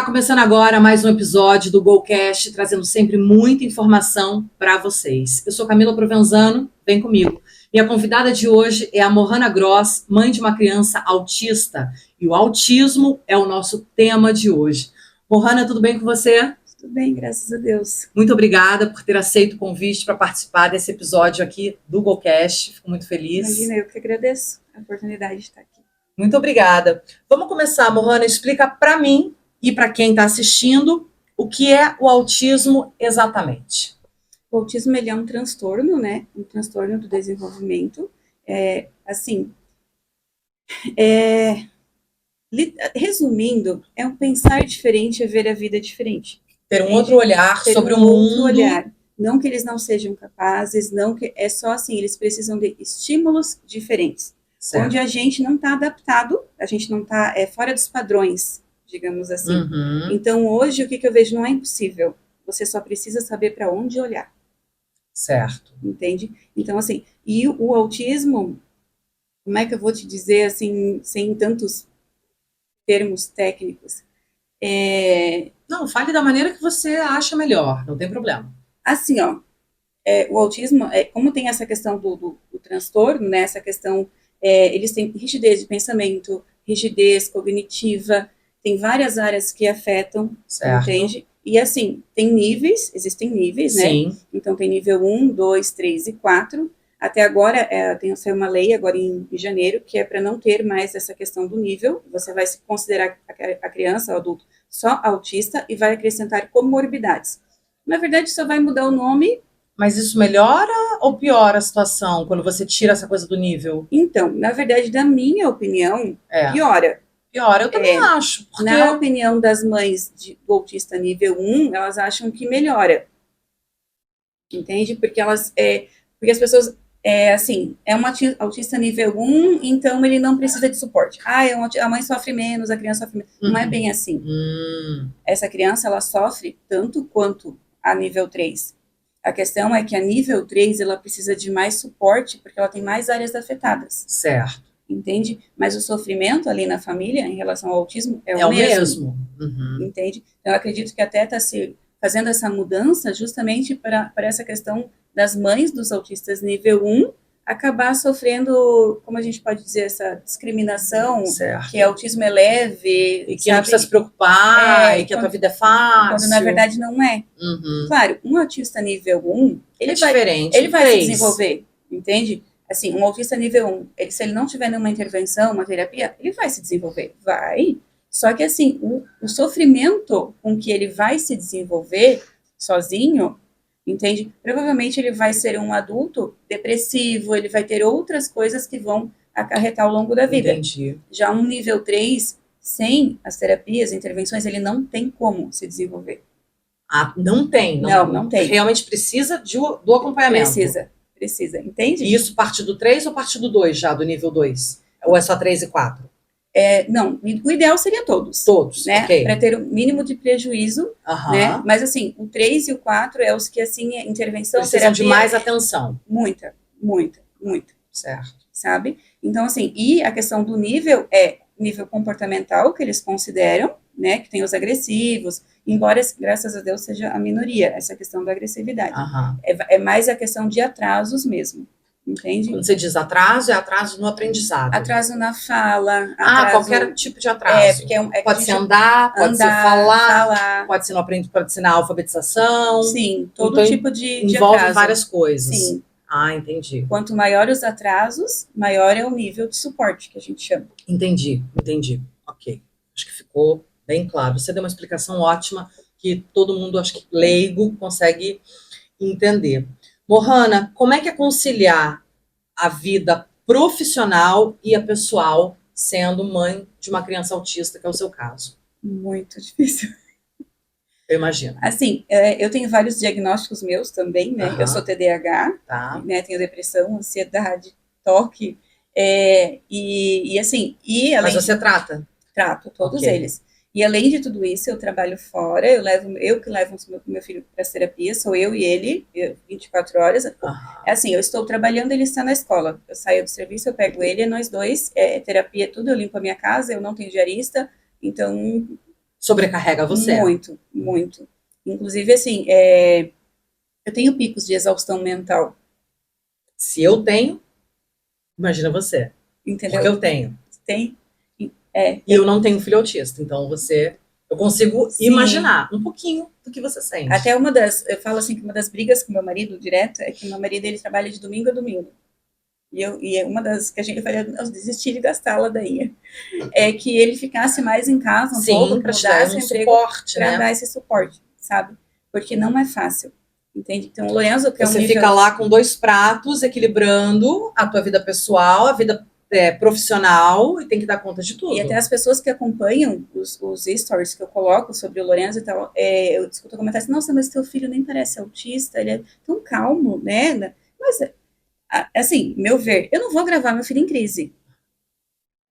Tá começando agora mais um episódio do GoCast, trazendo sempre muita informação para vocês. Eu sou Camila Provenzano, vem comigo. Minha convidada de hoje é a Mohana Gross, mãe de uma criança autista. E o autismo é o nosso tema de hoje. Mohana, tudo bem com você? Tudo bem, graças a Deus. Muito obrigada por ter aceito o convite para participar desse episódio aqui do GoCast. Fico muito feliz. Imagina, eu que agradeço a oportunidade de estar aqui. Muito obrigada. Vamos começar, Mohana. Explica para mim e para quem está assistindo o que é o autismo exatamente. O autismo ele é um transtorno, né? Um transtorno do desenvolvimento. Resumindo, é um pensar diferente, é ver a vida diferente. Ter um outro olhar sobre o mundo. Outro olhar. Não que eles não sejam capazes, não que é só assim, eles precisam de estímulos diferentes. Certo. Onde a gente não está adaptado, a gente não está fora dos padrões, digamos assim. Uhum. Então, hoje, o que eu vejo não é impossível. Você só precisa saber para onde olhar. Certo. Entende? Então, assim, e o autismo, como é que eu vou te dizer, assim, sem tantos termos técnicos? Não, fale da maneira que você acha melhor, não tem problema. Assim, ó, o autismo, como tem essa questão do transtorno, né, essa questão, eles têm rigidez de pensamento, rigidez cognitiva, tem várias áreas que afetam, certo. Entende? E assim, existem níveis, Sim. Né? Então tem nível 1, 2, 3 e 4. Até agora, tem uma lei agora em janeiro, que é para não ter mais essa questão do nível. Você vai considerar a criança, o adulto, só autista e vai acrescentar comorbidades. Na verdade, só vai mudar o nome. Mas isso melhora ou piora a situação quando você tira essa coisa do nível? Então, na verdade, da minha opinião, piora. Piora, eu também acho. Porque... Na opinião das mães do autista nível 1, elas acham que melhora. Entende? Porque porque as pessoas, é uma autista nível 1, então ele não precisa de suporte. A mãe sofre menos, a criança sofre menos. Não é bem assim. Essa criança, ela sofre tanto quanto a nível 3. A questão é que a nível 3, ela precisa de mais suporte, porque ela tem mais áreas afetadas. Certo. Entende? Mas o sofrimento ali na família, em relação ao autismo, é o mesmo. Uhum. Entende? Então, eu acredito que até está se fazendo essa mudança justamente para essa questão das mães dos autistas nível 1 acabar sofrendo, como a gente pode dizer, essa discriminação, certo. Que autismo é leve. E que não precisa se preocupar, e que a tua vida é fácil. Quando na verdade não é. Uhum. Claro, um autista nível 1, ele vai se desenvolver, entende? Assim, um autista nível 1, se ele não tiver nenhuma intervenção, uma terapia, ele vai se desenvolver, vai. Só que assim, o sofrimento com que ele vai se desenvolver sozinho, entende? Provavelmente ele vai ser um adulto depressivo, ele vai ter outras coisas que vão acarretar ao longo da vida. Entendi. Já um nível 3, sem as terapias, intervenções, ele não tem como se desenvolver. Ah, não tem? Não tem. Realmente precisa do acompanhamento? Precisa, entende? E isso parte do 3 ou parte do 2 já, do nível 2? Ou é só 3 e 4? Não, o ideal seria todos. Todos, né? ok. Para ter o mínimo de prejuízo, né? Mas assim, o 3 e o 4 é os que, assim, intervenção, precisam terapia... de mais atenção. Muita. Certo. Sabe? Então, assim, e a questão do nível é nível comportamental, que eles consideram, né? Que tem os agressivos, embora, graças a Deus, seja a minoria, essa questão da agressividade. É mais a questão de atrasos mesmo. Entende? Quando você diz atraso, é atraso no aprendizado. Atraso na fala. Qualquer tipo de atraso. Pode ser andar, pode ser falar, pode ser no aprendizado, pode ser na alfabetização. Sim, todo tipo de envolve atraso. Várias coisas. Sim. Entendi. Quanto maior os atrasos, maior é o nível de suporte que a gente chama. Entendi. Ok. Acho que ficou bem claro. Você deu uma explicação ótima que todo mundo, acho que leigo, consegue entender. Mohana, como é que é conciliar a vida profissional e a pessoal sendo mãe de uma criança autista, que é o seu caso? Muito difícil. Eu imagino. Assim, eu tenho vários diagnósticos meus também, né? Eu sou TDAH, né? Tenho depressão, ansiedade, toque, e assim... Mas você trata? Trato, todos eles. E além de tudo isso, eu trabalho fora, eu que levo meu filho para as terapias, sou eu e ele, 24 horas. Assim, eu estou trabalhando, ele está na escola. Eu saio do serviço, eu pego ele, nós dois, terapia, tudo, eu limpo a minha casa, eu não tenho diarista, então Sobrecarrega você. Muito, muito. Inclusive, assim, eu tenho picos de exaustão mental, Se eu tenho, imagina você. entendeu? Porque eu tenho. Tem, E eu não tenho filho autista. Então eu consigo sim. imaginar um pouquinho do que você sente. Até eu falo assim, que uma das brigas com meu marido direto é que meu marido, ele trabalha de domingo a domingo. E é uma das que eu falei, eu desisti de gastá-la daí. É que ele ficasse mais em casa um pouco, Sim, que para te dar mudasse um o emprego, suporte, para né? dar esse suporte, sabe? Porque não é fácil, entende? Então, o Lorenzo, que é um Você nível... fica lá com 2 pratos, equilibrando a tua vida pessoal, a vida profissional, e tem que dar conta de tudo. E até as pessoas que acompanham os stories que eu coloco sobre o Lorenzo e tal, eu escuto comentários, nossa, mas teu filho nem parece autista, ele é tão calmo, né? Mas, assim, meu ver, eu não vou gravar meu filho em crise.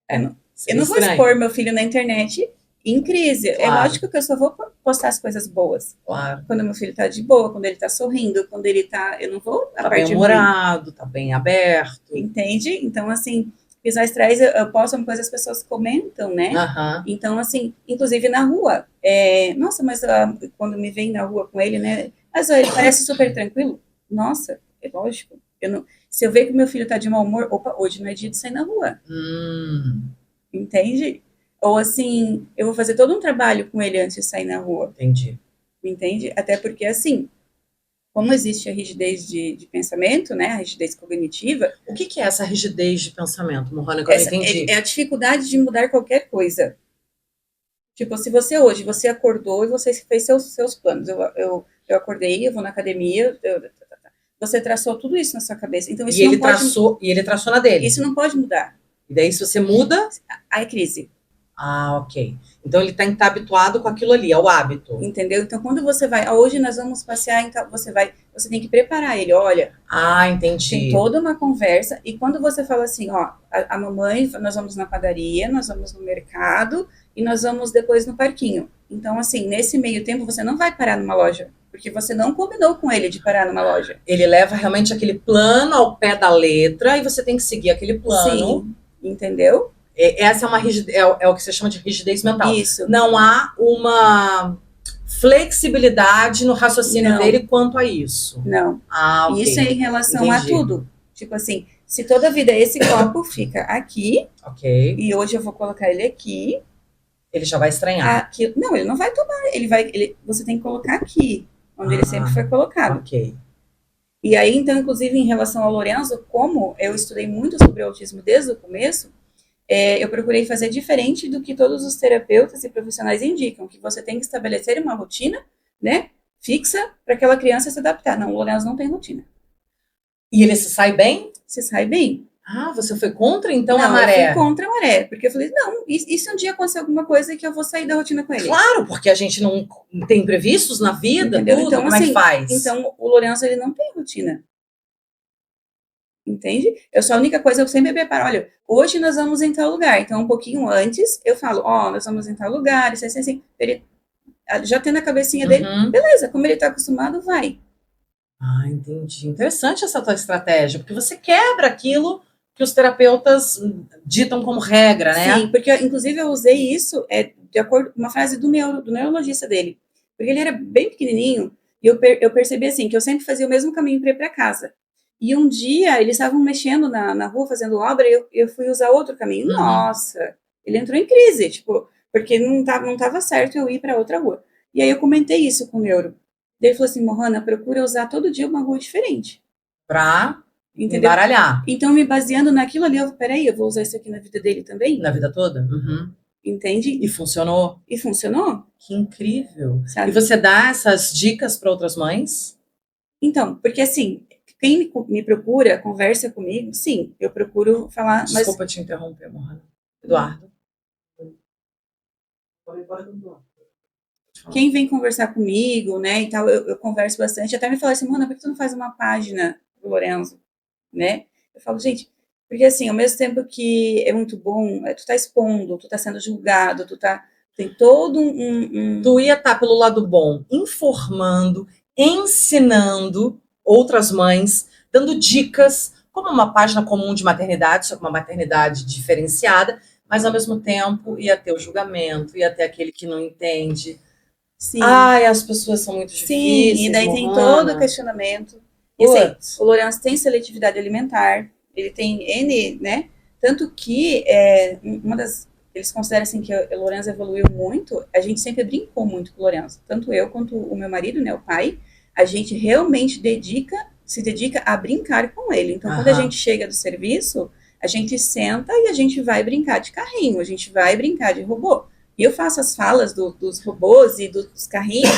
Eu não vou expor meu filho na internet em crise. Claro. É lógico que eu só vou postar as coisas boas. Claro. Quando meu filho tá de boa, quando ele tá sorrindo, quando ele tá... Eu não vou... Tá bem humorado, tá bem aberto. Entende? Então, assim, Pisar Traz, eu posto uma coisa, as pessoas comentam, né? Então, assim, inclusive na rua. Nossa, mas quando me vem na rua com ele, né? Mas ele parece super tranquilo. Nossa, é lógico. Se eu ver que meu filho tá de mau humor, opa, hoje não é dia de sair na rua. Entende? Ou assim, eu vou fazer todo um trabalho com ele antes de sair na rua. Entendi. Entende? Até porque, assim, como existe a rigidez de pensamento, né, a rigidez cognitiva... O que é essa rigidez de pensamento, Mohana, que eu não entendi? É a dificuldade de mudar qualquer coisa. Tipo, se você acordou e você fez seus planos. Eu acordei, eu vou na academia, você traçou tudo isso na sua cabeça. Então, isso não pode... E ele traçou na dele. Isso não pode mudar. E daí, se você muda... Aí é crise. Ah, ok. Então ele tem que estar habituado com aquilo ali, é o hábito. Entendeu? Então quando você vai, hoje nós vamos passear, então você tem que preparar ele, olha. Ah, entendi. Tem toda uma conversa, e quando você fala assim, ó, a mamãe, nós vamos na padaria, nós vamos no mercado, e nós vamos depois no parquinho. Então, assim, nesse meio tempo, você não vai parar numa loja, porque você não combinou com ele de parar numa loja. Ele leva realmente aquele plano ao pé da letra, e você tem que seguir aquele plano. Sim, entendeu? Essa é uma rigidez, é o que você chama de rigidez mental. Isso. Não há uma flexibilidade no raciocínio dele quanto a isso. Não. Ah, okay. Isso é em relação a tudo. Tipo assim, se toda a vida esse copo fica aqui, e hoje eu vou colocar ele aqui, ele já vai estranhar. Aqui, não, ele não vai tomar. Você tem que colocar aqui, onde ele sempre foi colocado. Ok. E aí, então, inclusive, em relação ao Lorenzo, como eu estudei muito sobre autismo desde o começo, eu procurei fazer diferente do que todos os terapeutas e profissionais indicam, que você tem que estabelecer uma rotina, né, fixa, para aquela criança se adaptar. Não, o Lorenzo não tem rotina. E ele se sai bem? Se sai bem. Ah, você foi contra, então, não, a maré? Eu fui contra a maré, porque eu falei, não, e se um dia acontecer alguma coisa que eu vou sair da rotina com ele? Claro, porque a gente não tem imprevistos na vida, entendeu? Tudo, então, como assim, é que faz? Então, o Lorenzo, ele não tem rotina. Entende? A única coisa, eu sempre preparo, olha, hoje nós vamos em tal lugar, então um pouquinho antes, eu falo, nós vamos em tal lugar, isso assim, ele já tem na cabecinha dele, beleza, como ele tá acostumado, vai. Ah, entendi. Interessante essa tua estratégia, porque você quebra aquilo que os terapeutas ditam como regra, né? Sim, porque inclusive eu usei isso de acordo com uma frase do neurologista dele, porque ele era bem pequenininho, e eu percebi assim, que eu sempre fazia o mesmo caminho para ir para casa. E um dia, eles estavam mexendo na rua, fazendo obra, e eu fui usar outro caminho. Nossa, ele entrou em crise, tipo, porque não tava certo eu ir para outra rua. E aí eu comentei isso com o neuro. Ele falou assim, Mohana, procura usar todo dia uma rua diferente. Pra embaralhar. Então, me baseando naquilo ali, peraí, eu vou usar isso aqui na vida dele também? Na vida toda? Entende? E funcionou? E funcionou. Que incrível. Sabe? E você dá essas dicas para outras mães? Então, porque assim, quem me procura, conversa comigo, sim, eu procuro falar... Desculpa te interromper, Mohana. Eduardo. Quem vem conversar comigo, né, e tal, eu converso bastante, até me fala assim, Mohana, por que tu não faz uma página do Lorenzo, né? Eu falo, gente, porque assim, ao mesmo tempo que é muito bom, tu tá expondo, tu tá sendo julgado, tem todo Tu ia estar pelo lado bom, informando, ensinando outras mães, dando dicas, como uma página comum de maternidade, só que uma maternidade diferenciada, mas ao mesmo tempo ia ter o julgamento, ia ter aquele que não entende. Sim, Ai, as pessoas são muito sim, e difíceis, daí tem todo o Mohana. questionamento. E assim, Putz. o Lourenço tem seletividade alimentar, ele tem N, né? Tanto que uma das. Eles consideram assim que o Lourenço evoluiu muito, a gente sempre brincou muito com o Lourenço. Tanto eu quanto o meu marido, né, o pai, a gente realmente se dedica a brincar com ele. Então, quando a Aham. gente chega do serviço, a gente senta e a gente vai brincar de carrinho, a gente vai brincar de robô. E eu faço as falas dos robôs e dos carrinhos.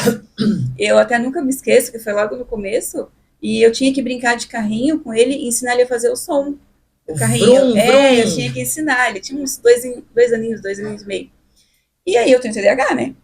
Eu até nunca me esqueço, que foi logo no começo, e eu tinha que brincar de carrinho com ele e ensinar ele a fazer o som do O carrinho. vrum, Eu tinha vrum. que ensinar. Ele tinha uns 2 aninhos e meio. E aí eu tenho TDAH, né?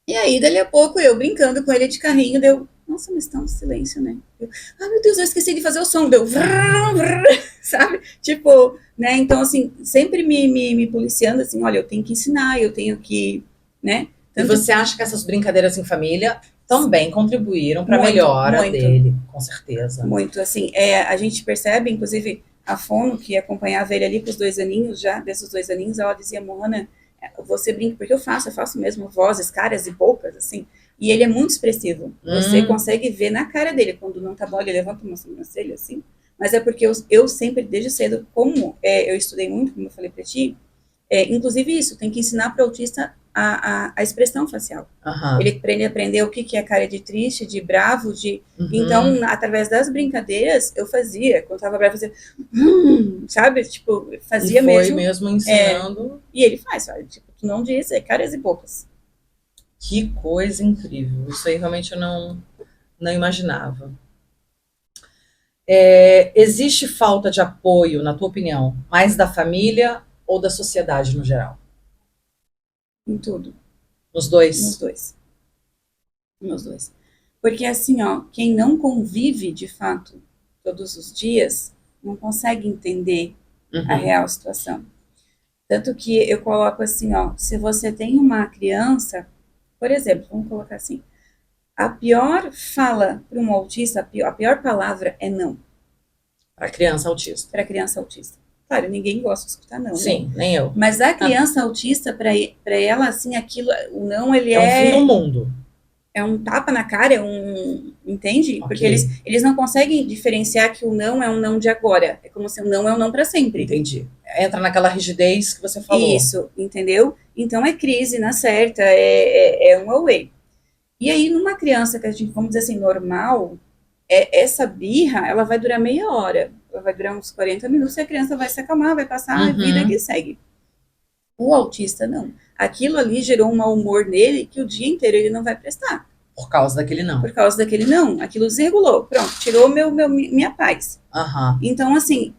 E aí, dali a pouco, eu brincando com ele de carrinho, deu. Nossa, mas tá um silêncio, né? Meu Deus, eu esqueci de fazer o som. Deu. Vrum, vrum, sabe? Tipo, né? Então, assim, sempre me policiando, assim, olha, eu tenho que ensinar, eu tenho que, né? E você acha que essas brincadeiras em família também contribuíram para a Muito, melhora muito. dele, com certeza. Muito, assim, a gente percebe, inclusive, a Fono, que acompanhava ele ali com os 2 aninhos já, desses 2 aninhos, ela dizia, Mona, você brinca, porque eu faço mesmo vozes, caras e bocas, assim, e ele é muito expressivo. Você consegue ver na cara dele, quando não tá bom, ele levanta uma sobrancelha, assim, mas é porque eu sempre, desde cedo, como eu estudei muito, como eu falei pra ti, inclusive isso, tem que ensinar para o autista a expressão facial. Aham. Ele aprender o que é cara de triste, de bravo, de... Uhum. Então, através das brincadeiras, eu fazia. Quando tava bravo, eu fazia... sabe? Tipo, fazia E foi mesmo. ensinando. E ele faz, olha, tipo, tu não diz, caras e bocas. Que coisa incrível. Isso aí realmente eu não imaginava. Existe falta de apoio, na tua opinião, mais da família ou da sociedade no geral? Em tudo. Nos Nos dois? dois. Nos dois. Porque assim, ó, quem não convive, de fato, todos os dias, não consegue entender a Uhum. real situação. Tanto que eu coloco assim, ó, se você tem uma criança, por exemplo, vamos colocar assim, a pior fala para um autista, a pior palavra é não, Para criança autista. para criança autista. Claro, ninguém gosta de escutar não, né? Sim, nem eu. Mas a criança autista, para ela, assim, aquilo, o não, ele É um fim do mundo. é um tapa na cara, entende? Ok. Porque eles não conseguem diferenciar que o não é um não de agora. É como se o não é um não para sempre. Entendi. Entra naquela rigidez que você falou. Isso, entendeu? Então é crise na certa, é um away. E aí, numa criança que a gente, vamos dizer assim, normal, essa birra, ela vai durar meia hora. Ela vai durar uns 40 minutos e a criança vai se acalmar, vai passar a vida que segue. O autista, não. Aquilo ali gerou um mau humor nele que o dia inteiro ele não vai prestar. Por causa daquele não. Por causa daquele não. Aquilo desregulou. Pronto, tirou minha paz. Aham. Então, assim,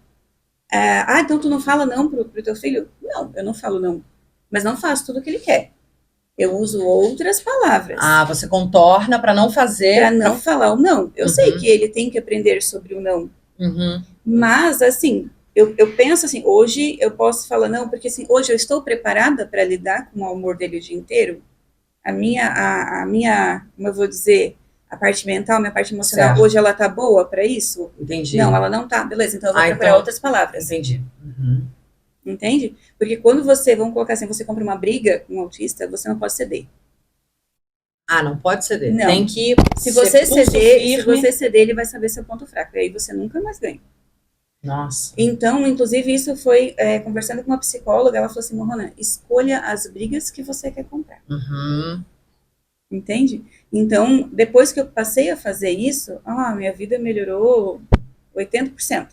então tu não fala não pro teu filho? Não, eu não falo não. Mas não faço tudo o que ele quer. Eu uso outras palavras. Ah, você contorna para não fazer. Para não falar o não. Eu sei que ele tem que aprender sobre o não. Uhum. Mas, assim, eu penso assim, hoje eu posso falar não, porque assim, hoje eu estou preparada para lidar com o mau humor dele o dia inteiro. A minha, como eu vou dizer, a parte mental, minha parte emocional, Certo. hoje ela tá boa para isso? Entendi. Não, ela não tá. Beleza, então eu vou procurar então, outras palavras. Entendi. Uhum. Entende? Porque quando você, vamos colocar assim, você compra uma briga com um autista, você não pode ceder. Ah, não pode ceder. Não. Tem que Se você ser pulso firme. ele vai saber seu ponto fraco. E aí você nunca mais ganha. Nossa. Então, inclusive, isso foi conversando com uma psicóloga, ela falou assim, Mohana, escolha as brigas que você quer comprar. Uhum. Entende? Então, depois que eu passei a fazer isso, minha vida melhorou 80%.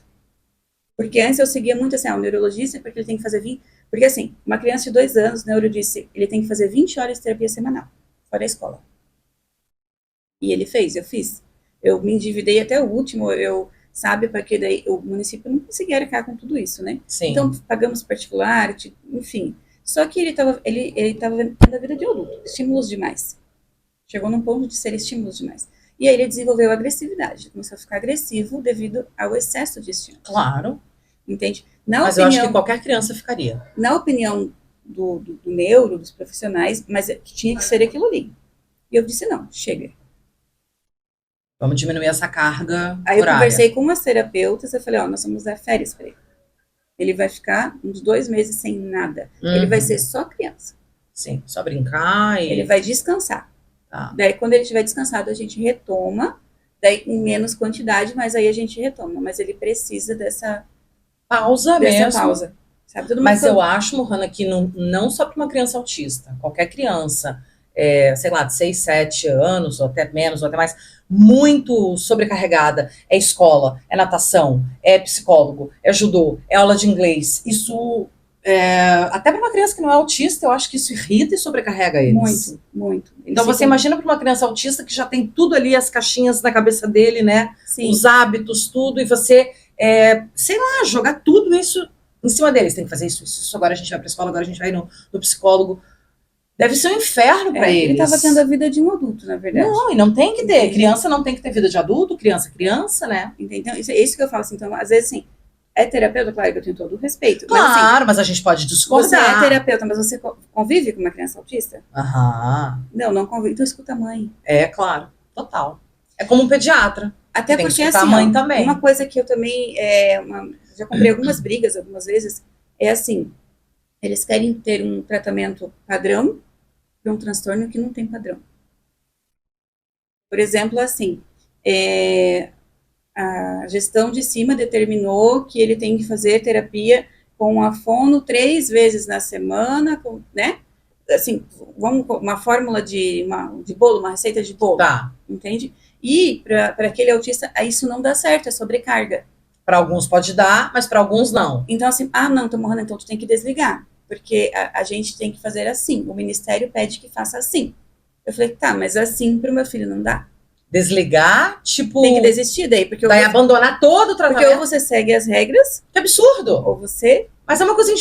Porque antes eu seguia muito assim, o neurologista, porque ele tem que fazer 20... Porque assim, uma criança de 2 anos, o neuro disse, ele tem que fazer 20 horas de terapia semanal, fora a escola. E ele fez, eu fiz. Eu me endividei até o último, sabe, porque daí o município não conseguia arcar com tudo isso, né? Sim. Então, pagamos particular, enfim. Só que ele tava tendo a vida de adulto, estímulos demais. Chegou num ponto de ser estímulos demais. E aí ele desenvolveu agressividade, começou a ficar agressivo devido ao excesso de estímulo. Claro. Entende? Mas eu acho que qualquer criança ficaria. Na opinião do neuro, dos profissionais, mas tinha que ser aquilo ali. E eu disse, não, chega. Vamos diminuir essa carga Aí eu horária. conversei com umas terapeutas, eu falei, nós vamos dar férias para ele. Ele vai ficar uns 2 meses sem nada. Ele vai ser só criança. Sim, só brincar e... Ele vai descansar. Tá. Daí, quando ele estiver descansado, a gente retoma. Daí, em menos quantidade, mas aí a gente retoma. Mas ele precisa dessa Pausa mesmo. pausa. Sabe? Mas eu acho, Mohana, que não só para uma criança autista, qualquer criança, sei lá, de 6, 7 anos, ou até menos, ou até mais, muito sobrecarregada, é escola, é natação, é psicólogo, é judô, é aula de inglês. Isso, até para uma criança que não é autista, eu acho que isso irrita e sobrecarrega eles. Muito, muito. Então você imagina para uma criança autista que já tem tudo ali, as caixinhas na cabeça dele, né? Sim. Os hábitos, tudo, e você, sei lá, jogar tudo isso em cima deles. Tem que fazer isso, agora a gente vai para a escola, agora a gente vai no psicólogo. Deve ser um inferno para eles. Ele estava tendo a vida de um adulto, na verdade. Não, e não tem que ter. Criança não tem que ter vida de adulto, criança, né? Então, isso é isso que eu falo assim. Então, às vezes, assim, é terapeuta, claro que eu tenho todo o respeito. Claro, mas a gente pode discordar. Você é terapeuta, mas você convive com uma criança autista? Aham. Não convive. Então escuta a mãe. Claro, total. É como um pediatra. Até tem porque, que escutar assim, a mãe também. Uma coisa que eu também, já comprei algumas brigas, algumas vezes, é assim, eles querem ter um tratamento padrão para um transtorno que não tem padrão. Por exemplo, assim, a gestão de cima determinou que ele tem que fazer terapia com a fono 3 vezes na semana, né? Assim, uma fórmula de bolo, uma receita de bolo. Tá. Entende? E para aquele autista, isso não dá certo, é sobrecarga. Para alguns pode dar, mas para alguns não. Então, assim, não, tô morrendo, então tu tem que desligar. Porque a gente tem que fazer assim. O ministério pede que faça assim. Eu falei, tá, mas assim pro meu filho não dá. Desligar, tipo... Tem que desistir daí. Porque daí abandonar todo o tratamento. Porque ou você segue as regras... Que absurdo! Ou você... Mas é uma coisa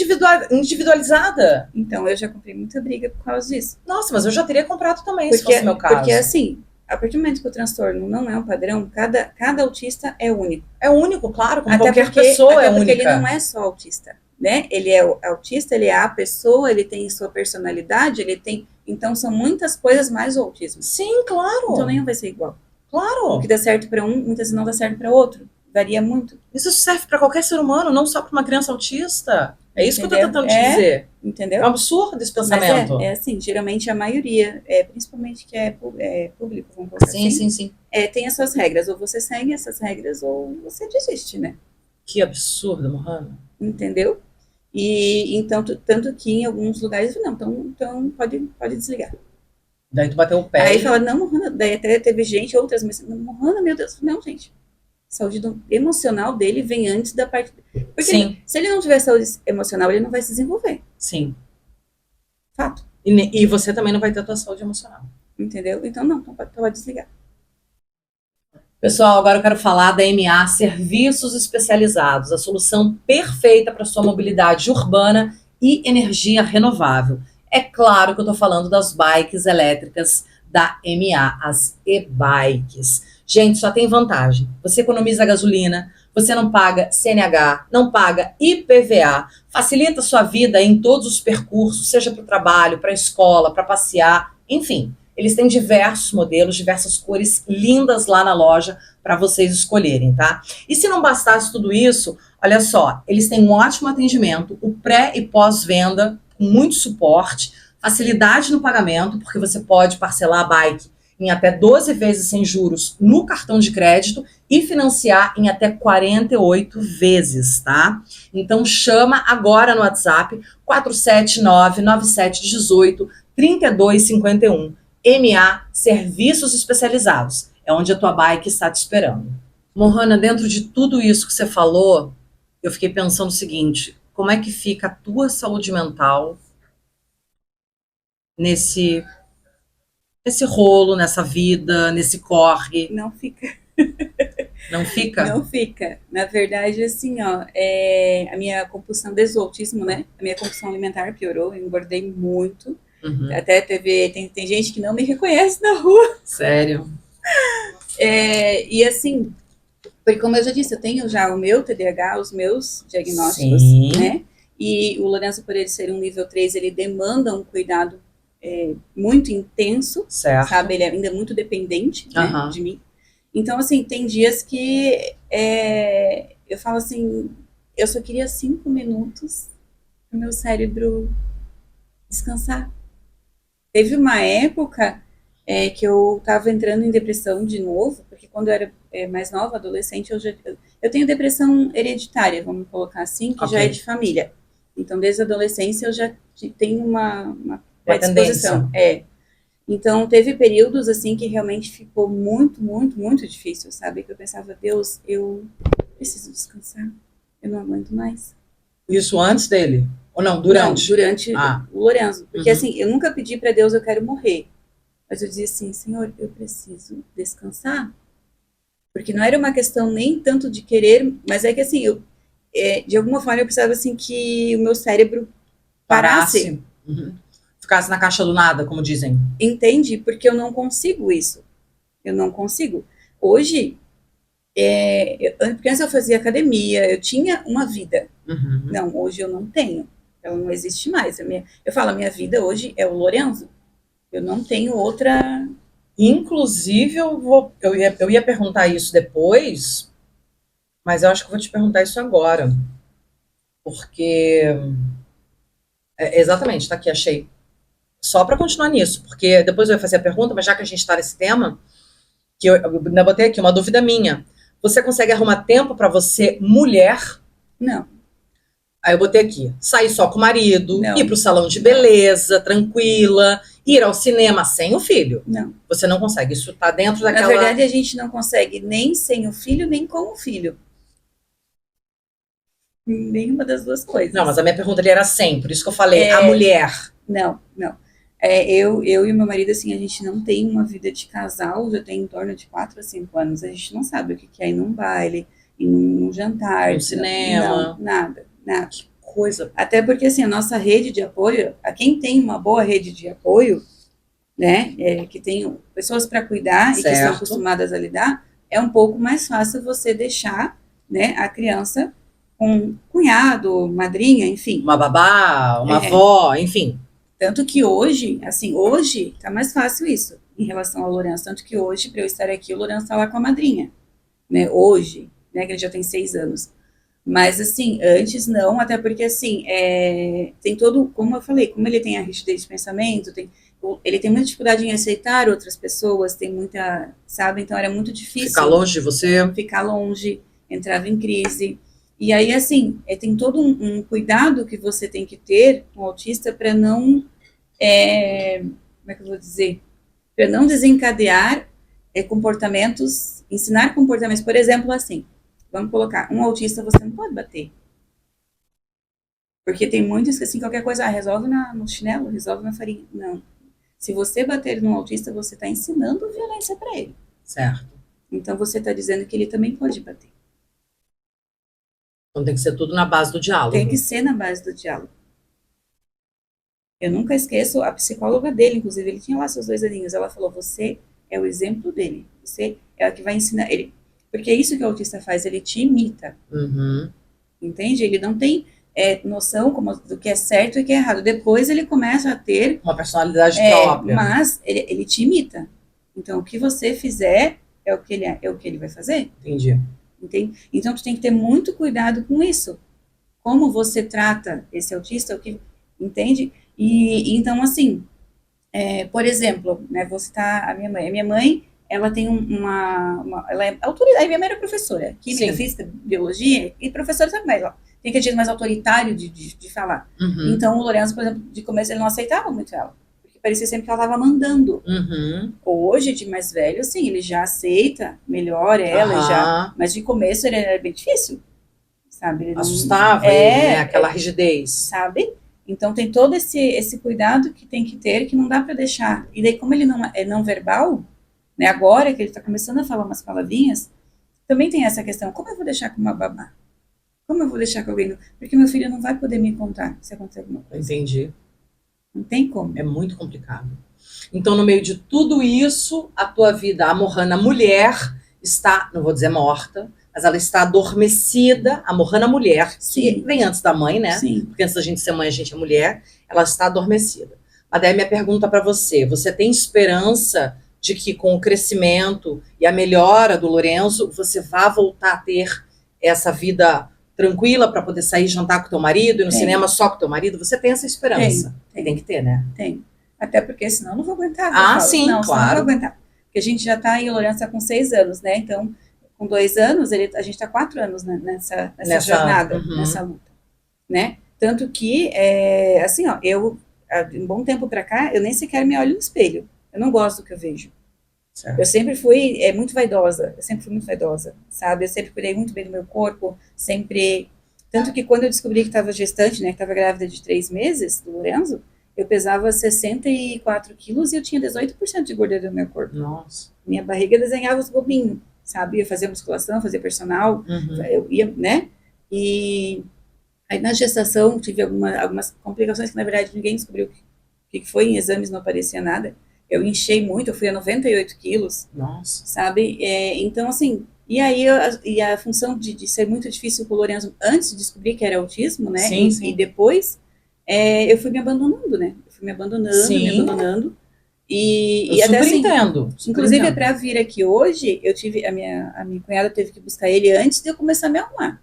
individualizada. Então, eu já comprei muita briga por causa disso. Nossa, mas eu já teria comprado também, se fosse o meu caso. Porque, assim, a partir do momento que o transtorno não é um padrão, cada autista é único. É único, claro, como até qualquer porque, pessoa é única. Porque ele não é só autista, né? Ele é autista, ele é a pessoa, ele tem sua personalidade, ele tem... Então, são muitas coisas mais o autismo. Sim, claro. Então, nenhum vai ser igual. Claro. O que dá certo para um, muitas vezes não dá certo para outro. Varia muito. Isso serve para qualquer ser humano, não só para uma criança autista. É isso que eu tô tentando te dizer. Entendeu? É um absurdo esse pensamento. Mas assim, geralmente a maioria, principalmente que é público, vamos colocar assim. Sim. Tem as suas regras. Ou você segue essas regras, ou você desiste, né? Que absurdo, Mohana. Entendeu? E então, tanto que em alguns lugares, não, então pode desligar. Daí tu bateu o pé. Aí fala, não, Mohana, daí até teve gente, outras, mas, Mohana, meu Deus, não, gente. Saúde emocional dele vem antes da parte... Porque Sim. Se ele não tiver saúde emocional, ele não vai se desenvolver. Sim. Fato. E você também não vai ter a tua saúde emocional. Entendeu? Então não, pode desligar. Pessoal, agora eu quero falar da MA Serviços Especializados, a solução perfeita para sua mobilidade urbana e energia renovável. É claro que eu estou falando das bikes elétricas da MA, as e-bikes. Gente, só tem vantagem. Você economiza gasolina, você não paga CNH, não paga IPVA, facilita a sua vida em todos os percursos, seja para o trabalho, para a escola, para passear, enfim. Eles têm diversos modelos, diversas cores lindas lá na loja para vocês escolherem, tá? E se não bastasse tudo isso, olha só, eles têm um ótimo atendimento, o pré e pós-venda, com muito suporte, facilidade no pagamento, porque você pode parcelar a bike em até 12 vezes sem juros no cartão de crédito e financiar em até 48 vezes, tá? Então chama agora no WhatsApp 479-9718-3251. MA Serviços Especializados. É onde a tua bike está te esperando. Mohana, dentro de tudo isso que você falou, eu fiquei pensando o seguinte, como é que fica a tua saúde mental nesse rolo, nessa vida, nesse corre? Não fica. Não fica? Não fica. Na verdade, assim, ó, a minha compulsão desde o autismo, né? A minha compulsão alimentar piorou, eu engordei muito. Uhum. Até tem gente que não me reconhece na rua. Sério? E assim, porque como eu já disse, eu tenho já o meu TDAH, os meus diagnósticos, Sim. né? E o Lourenço, por ele ser um nível 3, ele demanda um cuidado muito intenso, certo. Sabe? Ele é ainda muito dependente, né, Uhum. de mim. Então, assim, tem dias que eu falo assim, eu só queria 5 minutos para o meu cérebro descansar. Teve uma época que eu estava entrando em depressão de novo, porque quando eu era mais nova, adolescente, eu tenho depressão hereditária, vamos colocar assim, que já é de família. Então, desde a adolescência, eu já tenho uma predisposição. Então, teve períodos, assim, que realmente ficou muito, muito, muito difícil, sabe? Que eu pensava, Deus, eu preciso descansar, eu não aguento mais. Isso antes dele? Ou não, durante? Não, durante o Lorenzo. Porque, assim, eu nunca pedi para Deus, eu quero morrer. Mas eu dizia assim, Senhor, eu preciso descansar. Porque não era uma questão nem tanto de querer, mas é que, assim, de alguma forma eu precisava, assim, que o meu cérebro parasse. Ficasse na caixa do nada, como dizem. Entende? Porque eu não consigo isso. Eu não consigo. Hoje, porque antes eu fazia academia, eu tinha uma vida. Não, hoje eu não tenho. Ela não existe mais. Eu falo, a minha vida hoje é o Lorenzo. Eu não tenho outra. Inclusive, eu ia perguntar isso depois, mas eu acho que eu vou te perguntar isso agora. Porque. Exatamente, tá aqui, achei. Só para continuar nisso, porque depois eu ia fazer a pergunta, mas já que a gente está nesse tema, que eu ainda botei aqui uma dúvida minha. Você consegue arrumar tempo para você, mulher? Não. Aí eu botei aqui, sair só com o marido, ir pro salão de beleza, tranquila, ir ao cinema sem o filho. Não. Você não consegue, isso tá dentro daquela... Na verdade, a gente não consegue nem sem o filho, nem com o filho. Nenhuma das duas coisas. Não, mas a minha pergunta ali era sem, por isso que eu falei, a mulher. Não. Eu e meu marido, assim, a gente não tem uma vida de casal, já tem em torno de 4 a 5 anos. A gente não sabe o que é ir num baile, ir num jantar. No cinema. Não, nada. Que coisa. Até porque, assim, a nossa rede de apoio, a quem tem uma boa rede de apoio, né, que tem pessoas para cuidar e que são acostumadas a lidar, é um pouco mais fácil você deixar, né, a criança com cunhado, madrinha, enfim. Uma babá, uma avó, enfim. Tanto que hoje, assim, hoje tá mais fácil isso, em relação ao Lourenço. Tanto que hoje, para eu estar aqui, o Lourenço tá lá com a madrinha, né, hoje, né, que ele já tem 6 anos. Mas, assim, antes não, até porque, assim, tem todo, como eu falei, como ele tem a rigidez de pensamento, ele tem muita dificuldade em aceitar outras pessoas, tem muita, sabe, então era muito difícil. Ficar longe de você. Ficar longe, entrava em crise. E aí, assim, tem todo um cuidado que você tem que ter com o autista para não, como é que eu vou dizer? Para não desencadear comportamentos, ensinar comportamentos, por exemplo, assim, vamos colocar, um autista você não pode bater. Porque tem muitos que, assim, qualquer coisa, resolve no chinelo, resolve na farinha. Não. Se você bater num autista, você está ensinando violência para ele. Certo. Então, você está dizendo que ele também pode bater. Então tem que ser tudo na base do diálogo. Tem que ser na base do diálogo. Eu nunca esqueço a psicóloga dele, inclusive, ele tinha lá seus 2 aninhos, ela falou, você é o exemplo dele, você é a que vai ensinar ele. Porque é isso que o autista faz, ele te imita. Entende? Ele não tem noção do que é certo e que é errado. Depois ele começa a ter... uma personalidade própria. Mas ele te imita. Então, o que você fizer é o que ele vai fazer. Entendi. Entende? Então, tu tem que ter muito cuidado com isso. Como você trata esse autista, entende? E então, assim, por exemplo, né, vou citar a minha mãe. A minha mãe, ela tem ela é autoridade. A minha mãe era professora, química, física, biologia, e professora também. Tem aquele jeito mais autoritário de falar. Então, o Lourenço, por exemplo, de começo, ele não aceitava muito ela. Porque parecia sempre que ela estava mandando. Hoje, de mais velho, sim, ele já aceita melhor ela, mas de começo ele era bem difícil, sabe? Ele assustava ele, né? Aquela rigidez. Sabe? Então, tem todo esse cuidado que tem que ter, que não dá para deixar. E daí, como ele não é não verbal, né, agora que ele está começando a falar umas palavrinhas, também tem essa questão, como eu vou deixar com uma babá? Como eu vou deixar com alguém? Porque meu filho não vai poder me contar se acontecer alguma coisa. Entendi. Não tem como. É muito complicado. Então, no meio de tudo isso, a tua vida, a Mohana mulher, está, não vou dizer morta, mas ela está adormecida, a Mohana mulher, que vem antes da mãe, né? Sim. Porque antes da gente ser mãe, a gente é mulher, ela está adormecida. Mas daí minha pergunta para você tem esperança de que com o crescimento e a melhora do Lourenço, você vá voltar a ter essa vida tranquila para poder sair jantar com teu marido e no Tem. cinema só com teu marido? Você tem essa esperança? Tem que ter, né? Tem. Até porque senão eu não vou aguentar. Ah, sim, não, claro. Senão eu não vou aguentar. Porque a gente já tá em Lourenço tá com 6 anos, né? Então, com 2 anos, a gente tá 4 anos, né, nessa jornada, nessa luta, né? Tanto que, assim, ó, um bom tempo pra cá, eu nem sequer me olho no espelho. Eu não gosto do que eu vejo. Certo. Eu sempre fui muito vaidosa. Sabe? Eu sempre cuidei muito bem do meu corpo, sempre... Tanto que quando eu descobri que estava gestante, né, que estava grávida de 3 meses, do Lorenzo, eu pesava 64 quilos e eu tinha 18% de gordura no meu corpo. Nossa. Minha barriga desenhava os globinhos, sabe? Eu fazia musculação, fazia personal, eu ia, né? E aí na gestação tive algumas complicações que na verdade ninguém descobriu o que foi, em exames não aparecia nada. Eu inchei muito, eu fui a 98 quilos. Nossa. Sabe? Então, assim, e aí a função de ser muito difícil com o Lorenzo antes de descobrir que era autismo, né? Sim, sim. E depois, eu fui me abandonando, né? Eu fui me abandonando, Sim. me abandonando. E Eu até super assim, entendo. inclusive, para vir aqui hoje, a minha cunhada teve que buscar ele antes de eu começar a me arrumar.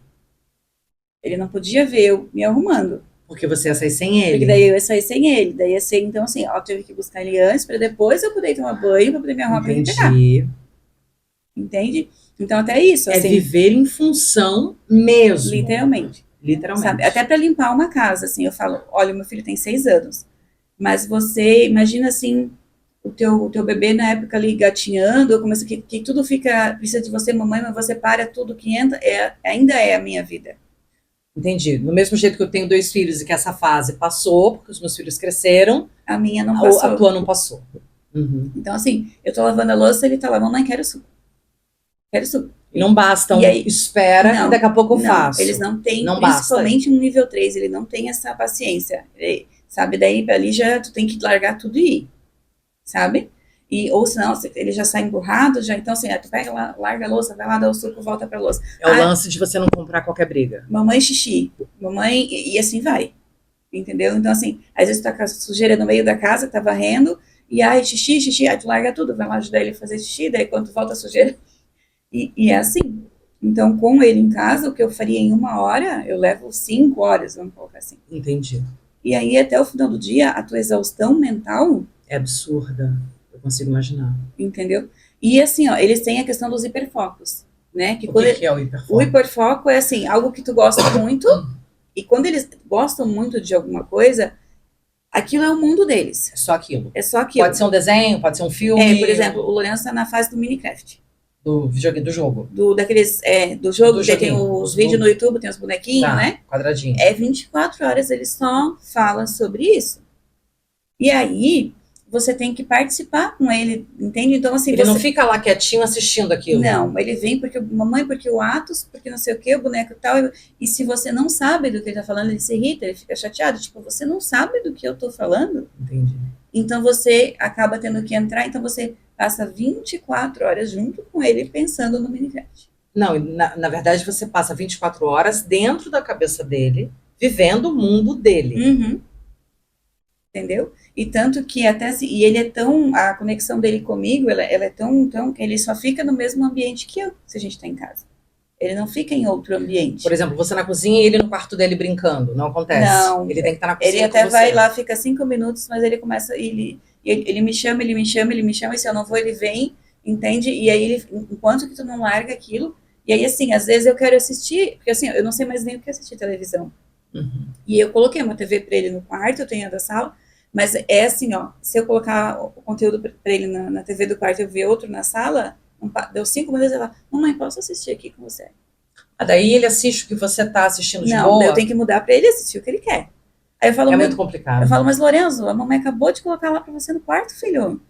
Ele não podia ver eu me arrumando. Porque você ia sair sem ele. Porque daí eu ia sair sem ele. Daí ia ser, então, assim, ela teve que buscar ele antes, para depois eu poder tomar banho, para poder me arrumar para ele pegar. Entende? Então, até isso. É assim, viver em função mesmo. Literalmente. Sabe? Até para limpar uma casa, assim, eu falo, olha, meu filho tem 6 anos, mas você, imagina, assim, o teu bebê na época ali gatinhando, começa que tudo precisa de você, mamãe, mas você para tudo que entra, ainda é a minha vida. Entendi. Do mesmo jeito que eu tenho 2 filhos e que essa fase passou, porque os meus filhos cresceram, a minha não passou. A tua não passou. Então, assim, eu tô lavando a louça, ele tá lá, mamãe, quero suco. E não basta, espera, e daqui a pouco eu faço. Eles não têm, não principalmente no nível 3, ele não tem essa paciência. Sabe, daí ali já tu tem que largar tudo e ir. Sabe? Ou senão, ele já sai emburrado, então assim, tu pega lá, larga a louça, vai lá, dá o suco, volta pra louça. É o lance de você não comprar qualquer briga. Mamãe xixi, mamãe, e assim vai. Entendeu? Então assim, às vezes tu tá com a sujeira no meio da casa, tá varrendo, e aí xixi, aí tu larga tudo, vai lá ajudar ele a fazer xixi, daí quando tu volta a sujeira. E é assim. Então, com ele em casa, o que eu faria em 1 hora, eu levo 5 horas, vamos colocar assim. Entendi. E aí, até o final do dia, a tua exaustão mental... é absurda. Eu consigo imaginar. Entendeu? E assim, ó, eles têm a questão dos hiperfocos, né? O que é o hiperfoco? O hiperfoco é assim, algo que tu gosta muito, e quando eles gostam muito de alguma coisa, aquilo é o mundo deles. É só aquilo. É só aquilo. Pode ser um desenho, pode ser um filme. Por exemplo, o Lourenço está na fase do Minecraft. Do jogo. Do jogo, que tem os vídeos no YouTube, tem os bonequinhos, né? Quadradinho. 24 horas ele só fala sobre isso. E aí, você tem que participar com ele, entende? Então, assim, ele não fica lá quietinho assistindo aquilo. Não, ele vem porque mamãe, porque o Atos, porque não sei o que, o boneco e tal. E se você não sabe do que ele tá falando, ele se irrita, ele fica chateado. Tipo, você não sabe do que eu tô falando? Entendi. Então, você acaba tendo que entrar, então você passa 24 horas junto com ele pensando no Minecraft. Não, na verdade você passa 24 horas dentro da cabeça dele, vivendo o mundo dele. Entendeu? E tanto que até assim, e ele é tão, a conexão dele comigo, ela é tão, ele só fica no mesmo ambiente que eu, se a gente tá em casa. Ele não fica em outro ambiente. Por exemplo, você na cozinha e ele no quarto dele brincando, não acontece? Não. Ele tem que estar na cozinha Ele até com vai você. lá, fica 5 minutos, mas ele começa, ele me chama, e se eu não vou, ele vem, entende? E aí, enquanto que tu não larga aquilo, e aí assim, às vezes eu quero assistir, porque assim, eu não sei mais nem o que assistir televisão. E eu coloquei uma TV pra ele no quarto, eu tenho a da sala, mas é assim, ó, se eu colocar o conteúdo pra ele na TV do quarto e eu ver outro na sala, deu 5 minutos, ele fala, mamãe, posso assistir aqui com você? Daí ele assiste o que você tá assistindo de boa? Não, eu tenho que mudar pra ele assistir o que ele quer. Aí eu falo, muito complicado. Eu falo, mas Lorenzo, a mamãe acabou de colocar lá pra você no quarto, filho.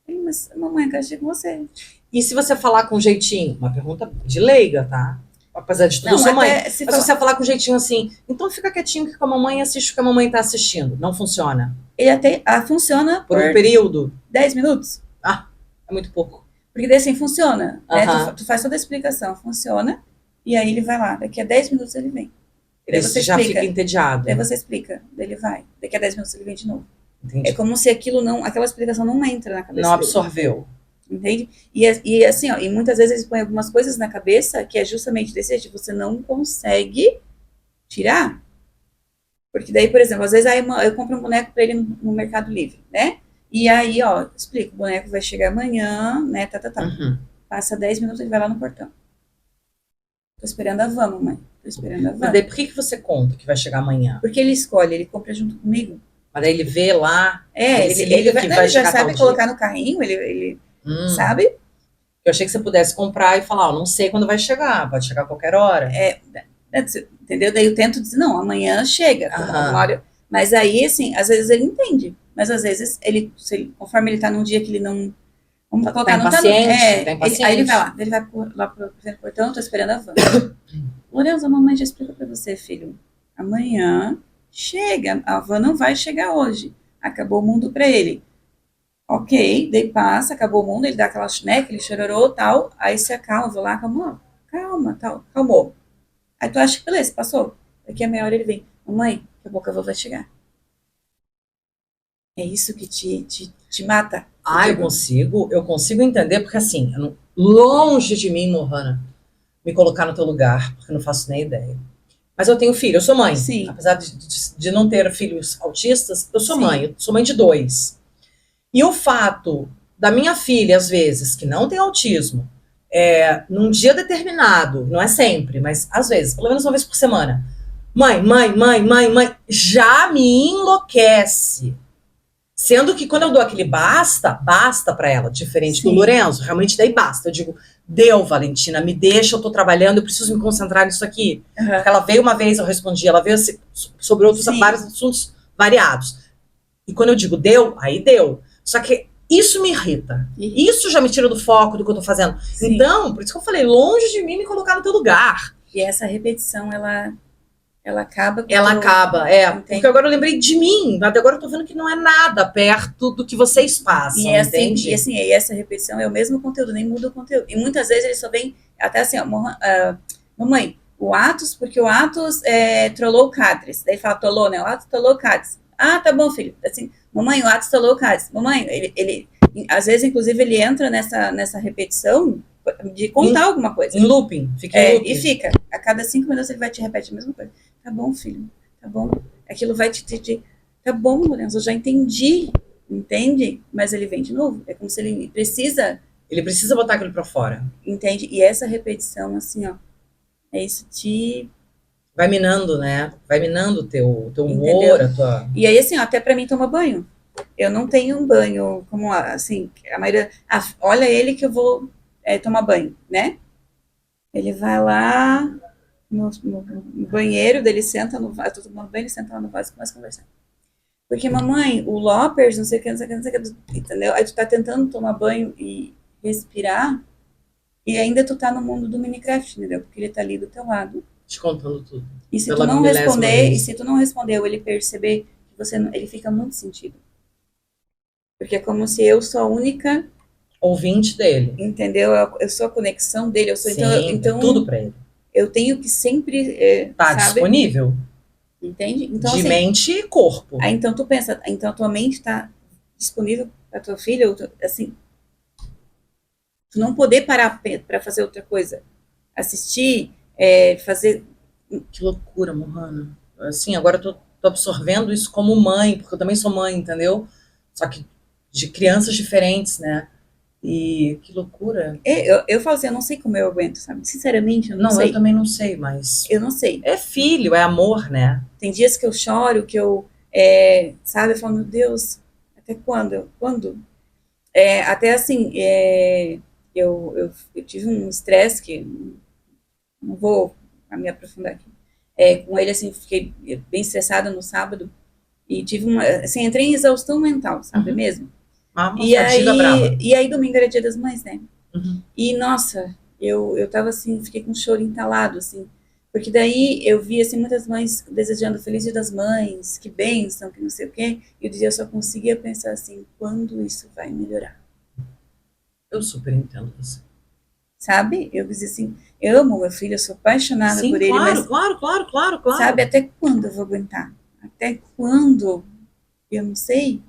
Ele, mas a mamãe quer assistir com você. E se você falar com jeitinho? Uma pergunta de leiga, tá? Apesar de tudo, eu sou mãe. Mas se você falar com jeitinho assim, então fica quietinho que a mamãe assiste o que a mamãe tá assistindo. Não funciona? Ele até funciona por um período? 10 minutos. É muito pouco. Porque daí assim, funciona. Né? Tu faz toda a explicação, funciona, e aí ele vai lá. Daqui a 10 minutos ele vem. Daí você já fica entediado. Daí você explica, daí ele vai. Daqui a 10 minutos ele vem de novo. Entendi. É como se aquela explicação não entra na cabeça não absorveu. Entende? E assim, ó, e muitas vezes eles põem algumas coisas na cabeça que é justamente desse jeito, você não consegue tirar. Porque daí, por exemplo, às vezes aí eu compro um boneco para ele no Mercado Livre, né? E aí, ó, explico, o boneco vai chegar amanhã, né? Uhum. Passa 10 minutos, ele vai lá no portão. Tô esperando a van, mamãe. Tô esperando a Mas van. daí por que você conta que vai chegar amanhã? Porque ele escolhe, ele compra junto comigo. Mas daí ele vê lá, ele se Ele liga vai, que não, vai ele já chegar tal sabe dia. colocar no carrinho, ele Hum. sabe. Eu achei que você pudesse comprar e falar, ó, não sei quando vai chegar, pode chegar a qualquer hora. Entendeu? Daí eu tento dizer, não, amanhã chega, uma Aham. hora. Mas aí, assim, às vezes ele entende. Mas às vezes, conforme ele tá num dia que ele não. Vamos Tá colocar, não tá no. impaciente, tá Aí ele vai impaciente. lá, ele vai lá pro portão, tô esperando a van. Lourenço, a mamãe já explicou pra você, filho. Amanhã chega, a van não vai chegar hoje. Acabou o mundo pra ele. Ok, daí passa, acabou o mundo, ele dá aquela, né, aquele chororô tal, aí se acalma, vou lá, calma, tal, calmou. Aí tu acha que beleza, passou. Daqui a meia hora ele vem, mamãe, daqui a pouco a avó vai chegar. É isso que te mata? Eu Ah, digo, eu consigo entender, porque assim, longe de mim, Mohana, me colocar no teu lugar, porque eu não faço nem ideia. Mas eu tenho filho, eu sou mãe. sim, Apesar de não ter filhos autistas, eu sou mãe, sim, eu sou mãe de dois. E o fato da minha filha, às vezes, que não tem autismo, num dia determinado, não é sempre, mas às vezes, pelo menos uma vez por semana, mãe, já me enlouquece. Sendo que quando eu dou aquele basta, basta pra ela, diferente do sim. Lorenzo, realmente daí basta. Eu digo, deu, Valentina, me deixa, eu tô trabalhando, eu preciso me concentrar nisso aqui. Aham, Porque ela veio uma vez, eu respondi, ela veio sobre outros sim. vários assuntos variados. E quando eu digo deu, aí deu. Só que isso me irrita. E, Isso já me tira do foco do que eu tô fazendo. sim. Então, por isso que eu falei, longe de mim me colocar no teu lugar. E essa repetição, ela acaba com o Ela teu. acaba, porque Entende? agora eu lembrei de mim, mas agora eu tô vendo que não é nada perto do que vocês E passam, é assim, entende? e essa repetição é o mesmo conteúdo, nem muda o conteúdo. E muitas vezes ele só vem até assim, ó, mamãe, o Atos, porque o Atos trollou o Cadres. Daí fala, trollou, né? O Atos trollou o Cadres. Ah, tá bom, filho. Assim, mamãe, o Atos trollou o Cadres. Mamãe, às vezes, inclusive, ele entra nessa repetição de contar alguma coisa. Em looping, fica em looping. E fica. A cada 5 minutos ele vai te repetir a mesma coisa. Tá bom, filho. Tá bom. Aquilo vai tá bom, Lourenço, eu já entendi. Entende? Mas ele vem de novo. É como se ele precisa. Ele precisa botar aquilo pra fora. Entende? E essa repetição, assim, ó. É isso Vai minando, né? Vai minando o teu entendeu? humor, a tua. E aí, assim, ó, até pra mim tomar banho. Eu não tenho um banho como, assim, a maioria. Ah, olha ele que eu vou tomar banho, né? Ele vai lá no banheiro, dele senta no vaso, eu tô tomando banho, ele senta lá no vaso e começa a conversar. Porque, mamãe, o Loppers, não sei o que, não sei o que, não sei o que, entendeu? Aí tu tá tentando tomar banho e respirar, e ainda tu tá no mundo do Minecraft, entendeu? Porque ele tá ali do teu lado. Te contando tudo. E se tu Pela não milésima responder, e vez. se tu não responder ou ele perceber que você não, ele fica muito sentido. Porque é como se eu sou a única, Ouvinte dele. entendeu? Eu sou a conexão dele, eu sou, Sim, é tudo pra ele. eu tenho que sempre, Tá sabe? disponível. Entende? Então, De assim, mente e corpo. aí então tu pensa, então a tua mente tá disponível pra tua filha, assim, tu não poder parar para fazer outra coisa, assistir, fazer. Que loucura, Mohana. Assim, agora eu tô absorvendo isso como mãe, porque eu também sou mãe, entendeu? Só que de crianças diferentes, né? E que loucura. Eu falo assim, eu não sei como eu aguento, sabe? Sinceramente, eu não Não, eu sei. também não sei, mas Eu não sei. é filho, é amor, né? Tem dias que eu choro, que eu, sabe, eu falo, meu Deus, até quando? Quando? Até assim, eu tive um estresse que não vou me aprofundar aqui. Com ele, assim, fiquei bem estressada no sábado e tive uma, assim, entrei em exaustão mental, sabe Uhum. mesmo? Uma fadiga braba. E aí domingo era Dia das Mães, né? Uhum. E nossa, eu tava assim, fiquei com um choro entalado, assim, porque daí eu vi assim muitas mães desejando Feliz Dia das Mães, que bênção, que não sei o quê, e eu só conseguia pensar assim, quando isso vai melhorar? Eu super entendo você. Sabe? Eu dizia assim, eu amo meu filho, eu sou apaixonada Sim, por ele, claro, mas claro, claro, claro, claro. sabe até quando eu vou aguentar? Até quando? Eu não sei.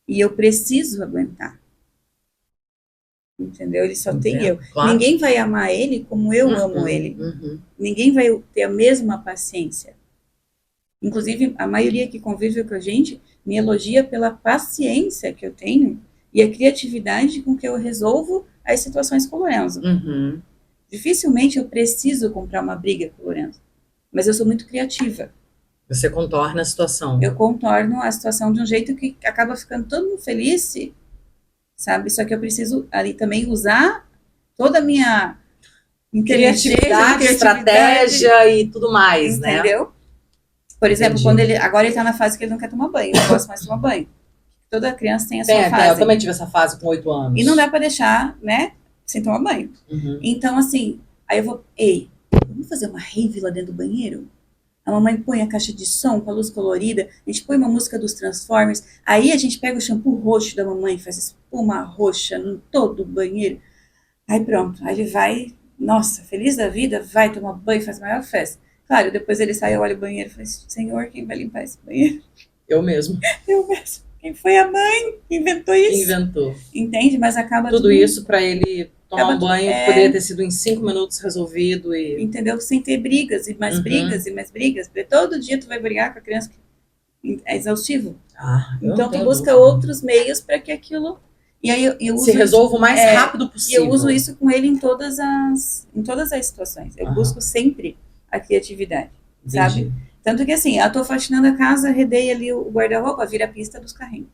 E eu preciso aguentar. entendeu? Ele só tem eu. Claro. Ninguém vai amar ele como eu amo ele. Ninguém vai ter a mesma paciência. Inclusive, a maioria que convive com a gente me elogia pela paciência que eu tenho e a criatividade com que eu resolvo as situações com o Lorenzo. Dificilmente eu preciso comprar uma briga com o Lorenzo, mas eu sou muito criativa. Você contorna a situação. Eu contorno a situação de um jeito que acaba ficando todo mundo feliz, sabe? Só que eu preciso ali também usar toda a minha criatividade, estratégia e tudo mais, entendeu? Né? Entendeu? Por exemplo, quando agora ele tá na fase que ele não quer tomar banho, não gosta mais de tomar banho. Toda criança tem a sua fase. Eu também tive essa fase com 8 anos. E não dá pra deixar, né, sem tomar banho. Então, assim, aí eu vou, vamos fazer uma rave lá dentro do banheiro? A mamãe põe a caixa de som com a luz colorida, a gente põe uma música dos Transformers, aí a gente pega o shampoo roxo da mamãe e faz espuma roxa em todo o banheiro. Aí pronto, aí ele vai, nossa, feliz da vida, vai tomar banho, faz a maior festa. Claro, depois ele sai, eu olho o banheiro e falo, Senhor, quem vai limpar esse banheiro? Eu mesmo. Eu mesmo. Quem foi a mãe que inventou isso? Inventou. Entende? Mas acaba tudo isso para ele tomar um banho, poderia ter sido em 5 minutos resolvido. Entendeu? Sem ter brigas, e mais brigas, e mais brigas. Porque todo dia tu vai brigar com a criança, que é exaustivo. Então tu busca outros meios para que aquilo... E aí eu uso se resolva o mais rápido possível. E eu uso isso com ele em todas as situações. Eu busco sempre a criatividade, sabe? Tanto que assim, eu tô faxinando a casa, arredei ali o guarda-roupa, vira a pista dos carrinhos.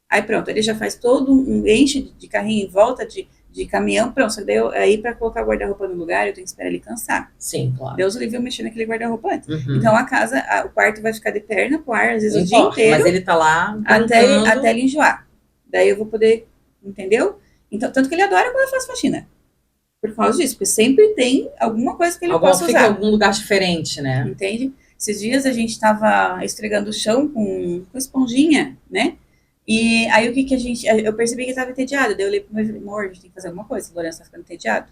Aí pronto, ele já faz todo enche de carrinho em volta de caminhão, pronto, aí para colocar o guarda-roupa no lugar, eu tenho que esperar ele cansar. Sim, claro. Deus o livre eu mexer naquele guarda-roupa antes. Então a casa, o quarto vai ficar de perna pro ar, às vezes o dia inteiro. Mas ele tá lá até ele enjoar. Daí eu vou poder, entendeu? Então, tanto que ele adora quando eu faço faxina. Por causa disso, porque sempre tem alguma coisa que ele possa usar. Fica em algum lugar diferente, né? Entende? Esses dias a gente estava esfregando o chão com esponjinha, né? E aí o que a gente... Eu percebi que ele estava entediado. Daí eu olhei pro meu amor, a gente tem que fazer alguma coisa. O Lourenço tá ficando entediado.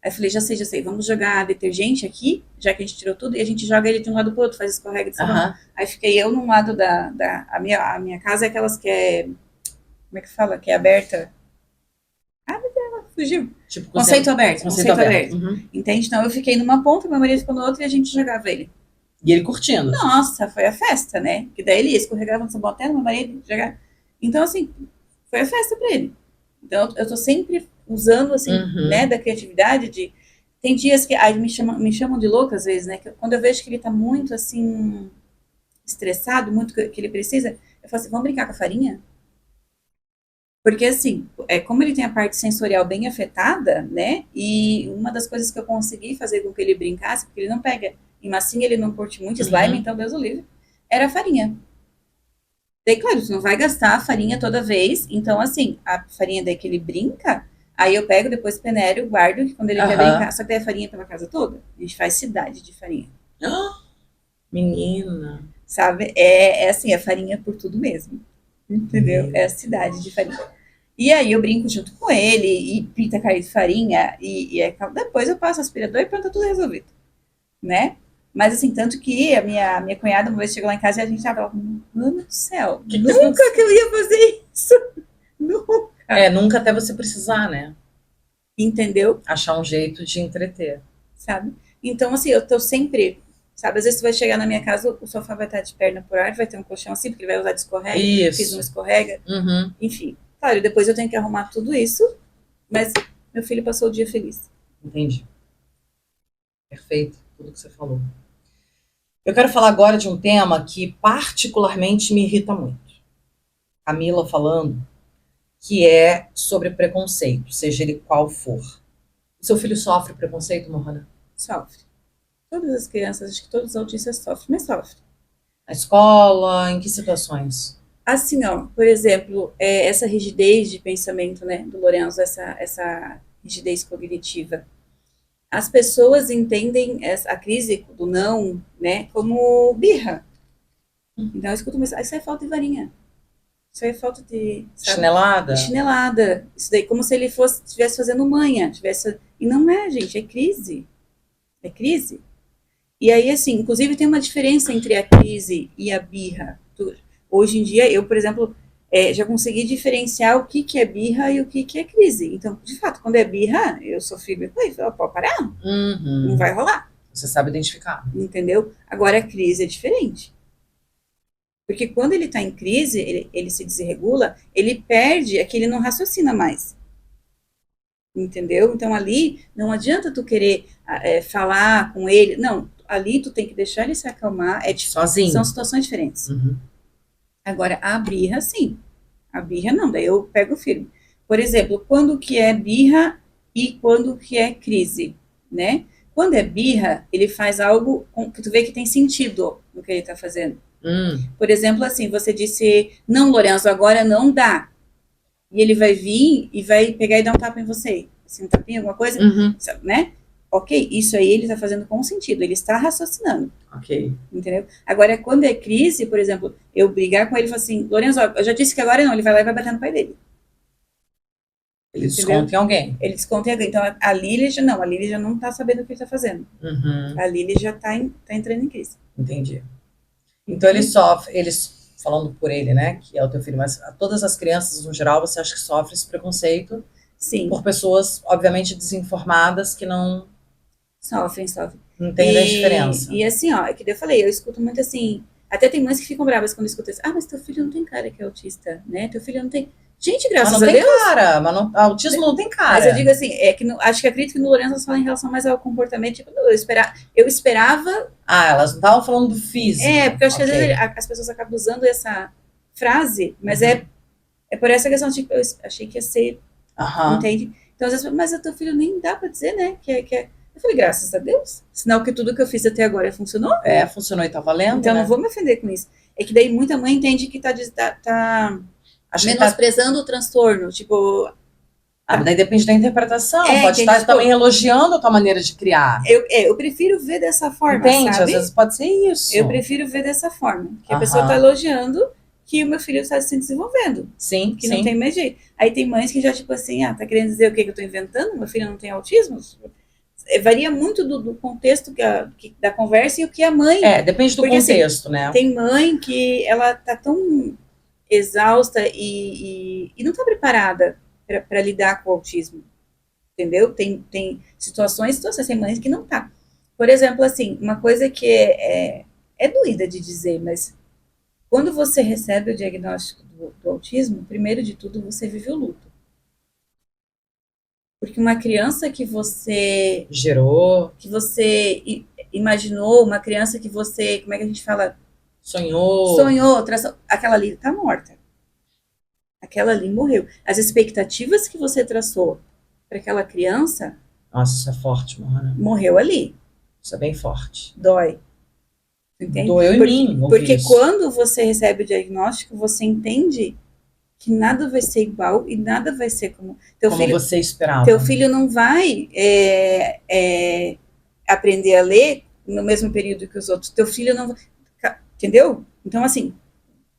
Aí eu falei, já sei. Vamos jogar detergente aqui, já que a gente tirou tudo, e a gente joga ele de um lado pro outro, faz escorrega de sabão. Aí fiquei eu num lado a minha casa é aquelas que é... Como é que fala? Que é aberta... meu Deus, fugiu. Tipo, conceito aberto. Entende? Então eu fiquei numa ponta, meu marido ficou na outra e a gente jogava ele. E ele curtindo. Nossa, foi a festa, né? Que daí ele escorregava no sabão até no meu marido jogava. Então, assim, foi a festa pra ele. Então, eu tô sempre usando, assim, né, da criatividade. Tem dias que me chamam de louca, às vezes, né? Que quando eu vejo que ele tá muito, assim, estressado, muito que ele precisa, eu falo assim, vamos brincar com a farinha? Porque, assim, como ele tem a parte sensorial bem afetada, né? E uma das coisas que eu consegui fazer com que ele brincasse, porque ele não pega em massinha, ele não curte muito slime, então Deus o livre, era a farinha. Daí, claro, você não vai gastar a farinha toda vez, então, assim, a farinha daí que ele brinca, aí eu pego, depois peneiro, guardo, que quando ele quer brincar, só que daí a farinha pela casa toda, a gente faz cidade de farinha. Menina! Sabe? É assim, a farinha por tudo mesmo. Entendeu? É a cidade de farinha. E aí eu brinco junto com ele, e pinta a cara de farinha, e depois eu passo aspirador e pronto, tá tudo resolvido. Né? Mas assim, tanto que a minha cunhada uma vez chegou lá em casa e a gente tava falando, mano do céu, nunca que eu ia fazer isso. Nunca. Nunca até você precisar, né? Entendeu? Achar um jeito de entreter. Sabe? Então, assim, eu tô sempre, sabe, às vezes tu vai chegar na minha casa, o sofá vai estar de perna por ar, vai ter um colchão assim, porque ele vai usar de escorrega, fiz uma escorrega, enfim. Claro, depois eu tenho que arrumar tudo isso, mas meu filho passou o dia feliz. Entendi. Perfeito, tudo que você falou. Eu quero falar agora de um tema que particularmente me irrita muito. Camila falando, que é sobre preconceito, seja ele qual for. O seu filho sofre preconceito, Mohana? Sofre. Todas as crianças, acho que todos os autistas sofrem, mas sofrem. Na escola, em que situações? Assim, ó, por exemplo, essa rigidez de pensamento, né, do Lorenzo, essa rigidez cognitiva. As pessoas entendem a crise do não, né, como birra. Então eu escuto, mas isso é falta de varinha. Isso é falta de... Sabe? Chinelada? De chinelada. Isso daí, como se ele estivesse fazendo manha. E não é, gente, é crise. É crise. E aí, assim, inclusive tem uma diferença entre a crise e a birra. Hoje em dia, eu, por exemplo, já consegui diferenciar o que que é birra e o que que é crise. Então, de fato, quando é birra, eu sou firme com isso, pode parar, não Uhum. vai rolar, Você sabe identificar. entendeu? Agora, a crise é diferente. Porque quando ele está em crise, ele se desregula, ele perde, é que ele não raciocina mais. Entendeu? Então ali não adianta tu querer falar com ele. Não, ali tu tem que deixar ele se acalmar. Sozinho. São situações diferentes. Uhum. Agora, a birra, sim. A birra não, daí eu pego firme. Por exemplo, quando que é birra e quando que é crise, né? Quando é birra, ele faz algo que tu vê que tem sentido no que ele está fazendo. Por exemplo, assim, você disse, não, Lourenço, agora não dá. E ele vai vir e vai pegar e dar um tapa em você. Assim, um tapinha, alguma coisa, né? Ok, isso aí ele está fazendo com sentido, ele está raciocinando. Ok. Entendeu? Agora, quando é crise, por exemplo, eu brigar com ele e falar assim, Lourenço, eu já disse que agora não, ele vai lá e vai bater no pai dele. Ele desconta em alguém. Ele desconta em alguém. Então, a Lili já não está sabendo o que ele está fazendo. A Lili já está entrando em crise. Entendi. Então, ele sofre, falando por ele, né, que é o teu filho, mas todas as crianças, no geral, você acha que sofrem esse preconceito? Sim. Por pessoas, obviamente, desinformadas, que não... Sofrem. Entendem a diferença. E assim, ó, é que eu falei, eu escuto muito assim, até tem mães que ficam bravas quando escutam isso. Ah, mas teu filho não tem cara que é autista, né? Teu filho não tem... Gente, graças a Deus. Mas não tem cara, autismo não tem cara. Mas eu digo assim, acho que acredito que no Lourenço fala em relação mais ao comportamento, tipo, eu esperava... Ah, elas não estavam falando do físico. Porque eu acho que às vezes as pessoas acabam usando essa frase, mas é por essa questão, tipo, eu achei que ia ser, entende? Então, às vezes, mas o teu filho nem dá pra dizer, né, que é... Eu falei, graças a Deus, sinal que tudo que eu fiz até agora funcionou. Funcionou e tá valendo, então, né? não vou me ofender com isso. É que daí muita mãe entende que tá menosprezando o transtorno, tipo... daí depende da interpretação, pode estar estar também elogiando a tua maneira de criar. Eu prefiro ver dessa forma, entende? Sabe? Às vezes pode ser isso. Eu prefiro ver dessa forma, que a pessoa tá elogiando que o meu filho está se desenvolvendo. Sim, que não tem mais jeito. Aí tem mães que já, tipo assim, tá querendo dizer o que eu tô inventando? Meu filho não tem autismo? Varia muito do contexto da conversa e o que a mãe... depende do contexto, assim, né? Tem mãe que ela tá tão exausta e não tá preparada para lidar com o autismo, entendeu? Tem situações, tem mães que não tá. Por exemplo, assim, uma coisa que é doída de dizer, mas quando você recebe o diagnóstico do autismo, primeiro de tudo, você vive o luto. Porque uma criança que você... gerou, que você imaginou, uma criança que você, como é que a gente fala? Sonhou, aquela ali está morta. Aquela ali morreu. As expectativas que você traçou para aquela criança... Nossa, isso é forte, Mohana. Morreu ali. Isso é bem forte. Dói. Entende? Doeu em mim. Porque quando você recebe o diagnóstico, você entende que nada vai ser igual e nada vai ser como você esperava. Teu filho não vai aprender a ler no mesmo período que os outros. Teu filho não vai... Entendeu? Então, assim,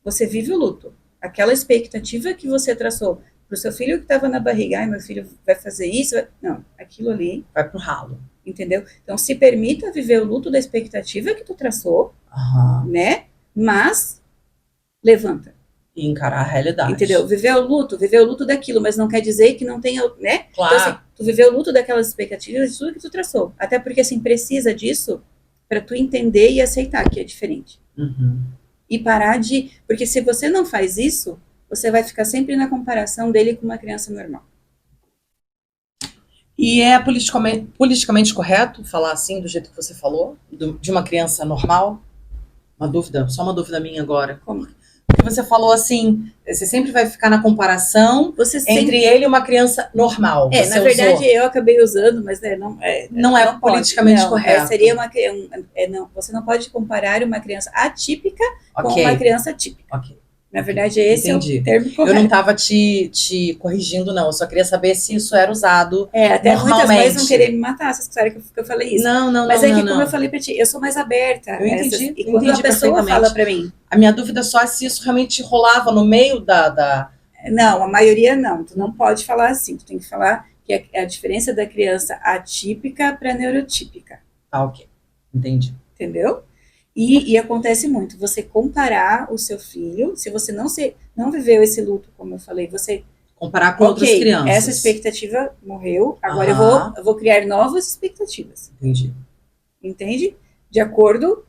você vive o luto. Aquela expectativa que você traçou para o seu filho que estava na barriga, meu filho vai fazer isso... Não, aquilo ali... vai pro ralo. Entendeu? Então, se permita viver o luto da expectativa que tu traçou, né? Mas, levanta. E encarar a realidade. Entendeu? Viver o luto daquilo, mas não quer dizer que não tenha, né? Claro. Então, assim, tu viveu o luto daquelas expectativas de tudo que tu traçou. Até porque, assim, precisa disso para tu entender e aceitar que é diferente. E parar de... Porque se você não faz isso, você vai ficar sempre na comparação dele com uma criança normal. E é politicamente correto falar assim, do jeito que você falou? De uma criança normal? Só uma dúvida minha agora. Como? Porque você falou assim, você sempre vai ficar na comparação entre ele e uma criança normal. Na verdade, eu acabei usando, mas não é politicamente correto. Seria você não pode comparar uma criança atípica com uma criança típica. Ok. Na verdade, esse Entendi. é o termo correto. Eu não estava te corrigindo, não. Eu só queria saber se isso era usado até normalmente. Muitas mães não querem me matar, vocês sabem que eu falei isso. Não. Mas como eu falei pra ti, eu sou mais aberta. Eu entendi. E quando a pessoa fala pra mim... A minha dúvida só é se isso realmente rolava no meio da... Não, a maioria não. Tu não pode falar assim. Tu tem que falar que é a diferença da criança atípica para neurotípica. Ok. Entendi. Entendeu? E acontece muito, você comparar o seu filho, se você não viveu esse luto, como eu falei, você, Comparar com outras ok, crianças. essa expectativa morreu, agora Aham. eu vou criar novas expectativas, Entendi. entende? De acordo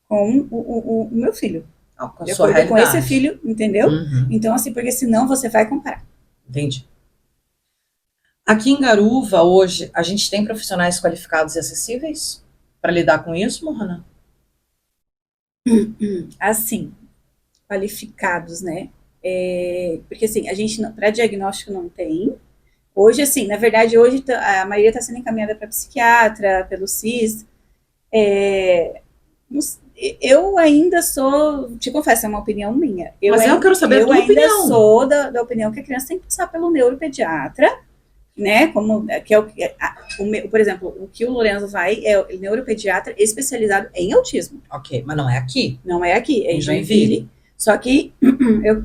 com o meu filho, Com a de sua acordo com esse realidade. filho, entendeu? Uhum. Então, assim, porque senão você vai comparar. Entendi. Aqui em Garuva, hoje, a gente tem profissionais qualificados e acessíveis para lidar com isso, Mohana? Assim, qualificados, né? Porque assim, a gente para diagnóstico não tem. Hoje, assim, na verdade, hoje a maioria está sendo encaminhada para psiquiatra, pelo CIS. É, eu ainda sou, te confesso, é uma opinião minha. Mas eu quero saber a eu tua ainda opinião. sou da opinião que a criança tem que passar pelo neuropediatra, né? Como que é por exemplo, o que o Lorenzo vai é o neuropediatra especializado em autismo. Ok, mas não é aqui. Não é aqui, é Em em Joinville. Joinville. Só que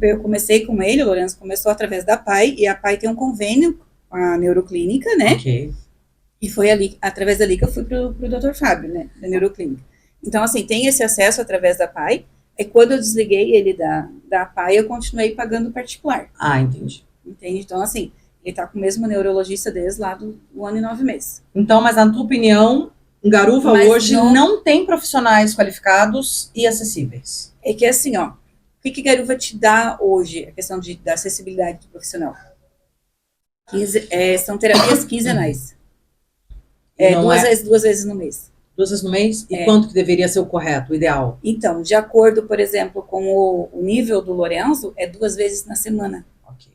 eu comecei com ele, o Lourenço começou através da PAI, e a PAI tem um convênio com a Neuroclínica, né? Ok. E foi ali, através dali que eu fui pro Dr. Fábio, né? Da Neuroclínica. Então, assim, tem esse acesso através da PAI. E quando eu desliguei ele da PAI, eu continuei pagando particular. Ah, entendi. Entende? Então, assim, ele tá com o mesmo neurologista desde lá do 1 ano e 9 meses. Então, mas na tua opinião, em Garuva Mas hoje não tem profissionais qualificados e acessíveis. É que assim, ó, o que Garuva te dá hoje, a questão da acessibilidade do profissional? São terapias quinzenais. E não é 2 vezes no mês. 2 vezes no mês? E quanto que deveria ser o correto, o ideal? Então, de acordo, por exemplo, com o nível do Lorenzo, é 2 vezes na semana. Ok.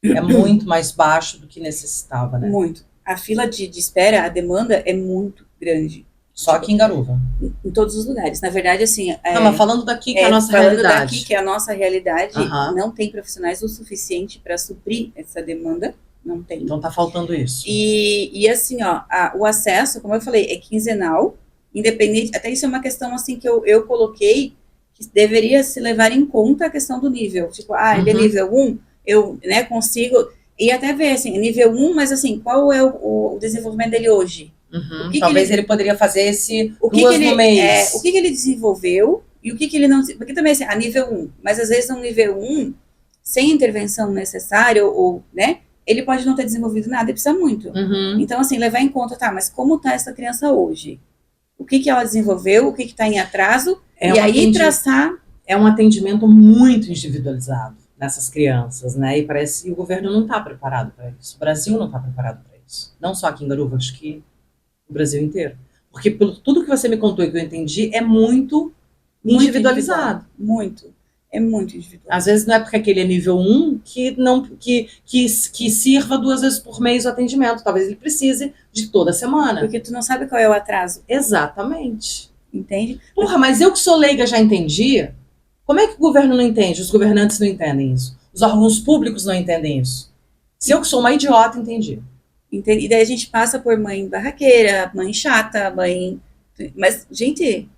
É muito mais baixo do que necessitava, né? Muito. A fila de espera, a demanda é muito grande. Só aqui em Garuva. Em todos os lugares. Na verdade, assim... Não, mas falando daqui que é a nossa falando realidade. daqui que é a nossa realidade, Aham. não tem profissionais o suficiente para suprir essa demanda. Não tem. Então tá faltando isso. E assim, ó, o acesso, como eu falei, é quinzenal, independente, até isso é uma questão assim que eu coloquei, que deveria se levar em conta a questão do nível. Tipo, ele é nível 1, eu, né, consigo, e até ver, assim, é nível 1, mas assim, qual é o desenvolvimento dele hoje? Uhum. Talvez ele poderia fazer esse no mês. O que ele desenvolveu e o que ele não... Porque também, assim, a nível 1, mas às vezes um nível 1, sem intervenção necessária, ou, né, ele pode não ter desenvolvido nada e precisa muito. Uhum. Então, assim, levar em conta, tá, mas como tá essa criança hoje? O que ela desenvolveu, o que está em atraso, e aí traçar... É um atendimento muito individualizado nessas crianças, né? E parece que o governo não está preparado para isso. O Brasil não está preparado para isso. Não só aqui em Garuva, acho que o Brasil inteiro. Porque pelo tudo que você me contou e que eu entendi, é muito individualizado. Muito. É muito individual. Às vezes não é porque aquele é nível 1 que sirva 2 vezes por mês o atendimento. Talvez ele precise de toda semana. Porque tu não sabe qual é o atraso. Exatamente. Entende? Porra, mas eu que sou leiga já entendi. Como é que o governo não entende? Os governantes não entendem isso. Os órgãos públicos não entendem isso. Se eu que sou uma idiota, entendi. E daí a gente passa por mãe barraqueira, mãe chata, mãe... Mas, gente...